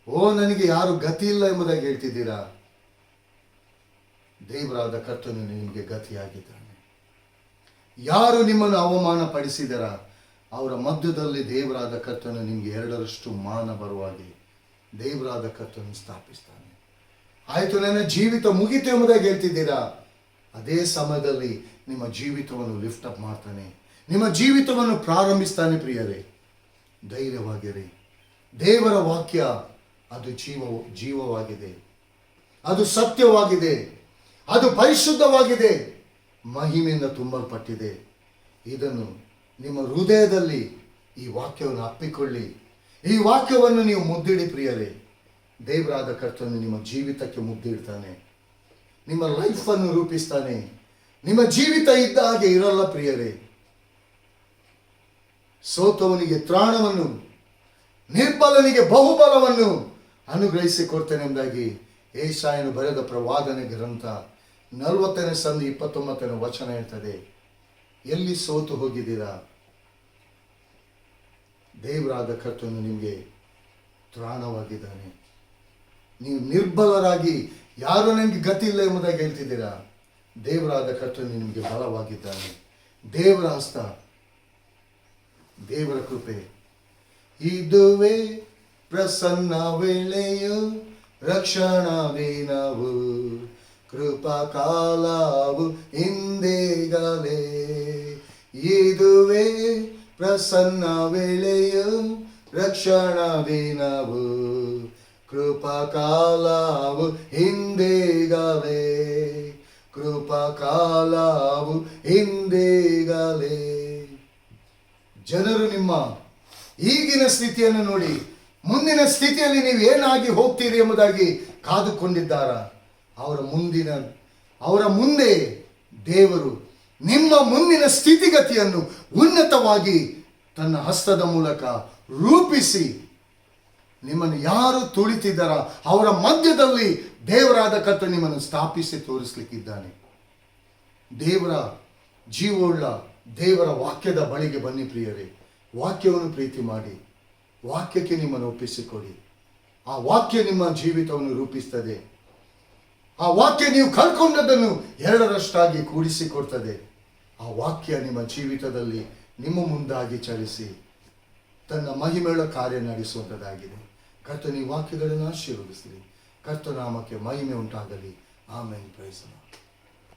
ಓ, ನನಗೆ ಯಾರು ಗತಿ ಇಲ್ಲ ಎಂಬುದಾಗಿ ಹೇಳ್ತಿದ್ದೀರಾ? ದೇವರಾದ ಕರ್ತನು ನಿಮಗೆ ಗತಿಯಾಗಿದ್ದಾನೆ. ಯಾರು ನಿಮ್ಮನ್ನು ಅವಮಾನ ಪಡಿಸಿದರ ಅವರ ಮಧ್ಯದಲ್ಲಿ ದೇವರಾದ ಕರ್ತನು ನಿಮಗೆ ಎರಡರಷ್ಟು ಮಾನ ಬರುವಾಗೆ ದೇವರಾದ ಕರ್ತನು ಸ್ಥಾಪಿಸ್ತಾನೆ. ಆಯಿತು, ನನ್ನ ಜೀವಿತ ಮುಗಿತು ಎಂಬುದಾಗಿ ಹೇಳ್ತಿದ್ದೀರಾ? ಅದೇ ಸಮಯದಲ್ಲಿ ನಿಮ್ಮ ಜೀವಿತವನ್ನು ಲಿಫ್ಟ್ ಅಪ್ ಮಾಡ್ತಾನೆ, ನಿಮ್ಮ ಜೀವಿತವನ್ನು ಪ್ರಾರಂಭಿಸ್ತಾನೆ. ಪ್ರಿಯರೇ, ಧೈರ್ಯವಾಗಿರಿ. ದೇವರ ವಾಕ್ಯ ಅದು ಜೀವವಾಗಿದೆ, ಅದು ಸತ್ಯವಾಗಿದೆ, ಅದು ಪರಿಶುದ್ಧವಾಗಿದೆ, ಮಹಿಮೆಯಿಂದ ತುಂಬಲ್ಪಟ್ಟಿದೆ. ಇದನ್ನು ನಿಮ್ಮ ಹೃದಯದಲ್ಲಿ ಈ ವಾಕ್ಯವನ್ನು ಅಪ್ಪಿಕೊಳ್ಳಿ. ಈ ವಾಕ್ಯವನ್ನು ನೀವು ಮುದ್ದಿಡಿ ಪ್ರಿಯರೇ. ದೇವರಾದ ಕರ್ತನು ನಿಮ್ಮ ಜೀವಿತಕ್ಕೆ ಮುದ್ದಿಡ್ತಾನೆ, ನಿಮ್ಮ ಲೈಫನ್ನು ರೂಪಿಸ್ತಾನೆ. ನಿಮ್ಮ ಜೀವಿತ ಇದ್ದ ಹಾಗೆ ಇರಲ್ಲ ಪ್ರಿಯರೇ. ಸೋತವನಿಗೆ ತ್ರಾಣವನ್ನು, ನಿರ್ಬಲನಿಗೆ ಬಹುಬಲವನ್ನು ಅನುಗ್ರಹಿಸಿ ಕೊಡ್ತೇನೆ ಎಂಬುದಾಗಿ ಏಷಾಯನು ಬರೆದ ಪ್ರವಾದನೆ ಗ್ರಂಥ 40ನೇ ಸಂಧಿ 29ನೇ ವಚನ ಹೇಳ್ತದೆ. ಎಲ್ಲಿ ಸೋತು ಹೋಗಿದ್ದೀರಾ? ದೇವರಾದ ಕರ್ತನು ನಿಮಗೆ ತ್ರಾಣವಾಗಿದ್ದಾನೆ. ನೀವು ನಿರ್ಬಲರಾಗಿ ಯಾರು ನನಗೆ ಗತಿ ಇಲ್ಲ ಎಂಬುದಾಗಿ ಹೇಳ್ತಿದ್ದೀರಾ? ದೇವರಾದ ಕರ್ತನು ನಿಮಗೆ ಬಲವಾಗಿದ್ದಾನೆ. ದೇವರ ಹಸ್ತ, ದೇವರ ಕೃಪೆ, ಇದುವೇ ಪ್ರಸನ್ನ ವೇಳೆಯು, ರಕ್ಷಣಾ ದಿನವು, ಕೃಪಾ ಕಾಲವು ಇಂದೇಗಲೇ. ಇದುವೇ ಪ್ರಸನ್ನ ವೇಳೆಯು, ರಕ್ಷಣಾ ದಿನವು, ಕೃಪಾ ಕಾಲವು ಹಿಂದೇಗಲೇ, ಕೃಪಾ ಕಾಲವು ಹಿಂದೇಗಲೇ. ಜನರು ನಿಮ್ಮ ಈಗಿನ ಸ್ಥಿತಿಯನ್ನು ನೋಡಿ ಮುಂದಿನ ಸ್ಥಿತಿಯಲ್ಲಿ ನೀವು ಏನಾಗಿ ಹೋಗ್ತೀರಿ ಎಂಬುದಾಗಿ ಕಾದುಕೊಂಡಿದ್ದಾರ? ಅವರ ಮುಂದೆ ದೇವರು ನಿಮ್ಮ ಮುಂದಿನ ಸ್ಥಿತಿಗತಿಯನ್ನು ಉನ್ನತವಾಗಿ ತನ್ನ ಹಸ್ತದ ಮೂಲಕ ರೂಪಿಸಿ, ನಿಮ್ಮನ್ನು ಯಾರು ತುಳಿತಿದ್ದಾರ ಅವರ ಮಧ್ಯದಲ್ಲಿ ದೇವರಾದ ಕರ್ತನು ನಿಮ್ಮನ್ನು ಸ್ಥಾಪಿಸಿ ತೋರಿಸಲಿಕ್ಕಿದ್ದಾನೆ. ದೇವರ ಜೀವವುಳ್ಳ ದೇವರ ವಾಕ್ಯದ ಬಳಿಗೆ ಬನ್ನಿ ಪ್ರಿಯರೇ. ವಾಕ್ಯವನ್ನು ಪ್ರೀತಿ ಮಾಡಿ, ವಾಕ್ಯಕ್ಕೆ ನಿಮ್ಮನ್ನು ಒಪ್ಪಿಸಿಕೊಡಿ. ಆ ವಾಕ್ಯ ನಿಮ್ಮ ಜೀವಿತವನ್ನು ರೂಪಿಸ್ತದೆ. ಆ ವಾಕ್ಯ ನೀವು ಕಳ್ಕೊಂಡದ್ದನ್ನು ಎರಡರಷ್ಟಾಗಿ ಕೂಡಿಸಿಕೊಡ್ತದೆ. ಆ ವಾಕ್ಯ ನಿಮ್ಮ ಜೀವಿತದಲ್ಲಿ ನಿಮ್ಮ ಮುಂದಾಗಿ ಚಲಿಸಿ ತನ್ನ ಮಹಿಮೆಯ ಕಾರ್ಯ ನಡೆಸುವಂಥದ್ದಾಗಿದೆ. ಕರ್ತನ ಈ ವಾಕ್ಯಗಳನ್ನು ಆಶೀರ್ವದಿಸಲಿ. ಕರ್ತನಾಮಕ್ಕೆ ಮಹಿಮೆ ಉಂಟಾಗಲಿ. ಆಮೇನ್. Praise the lord.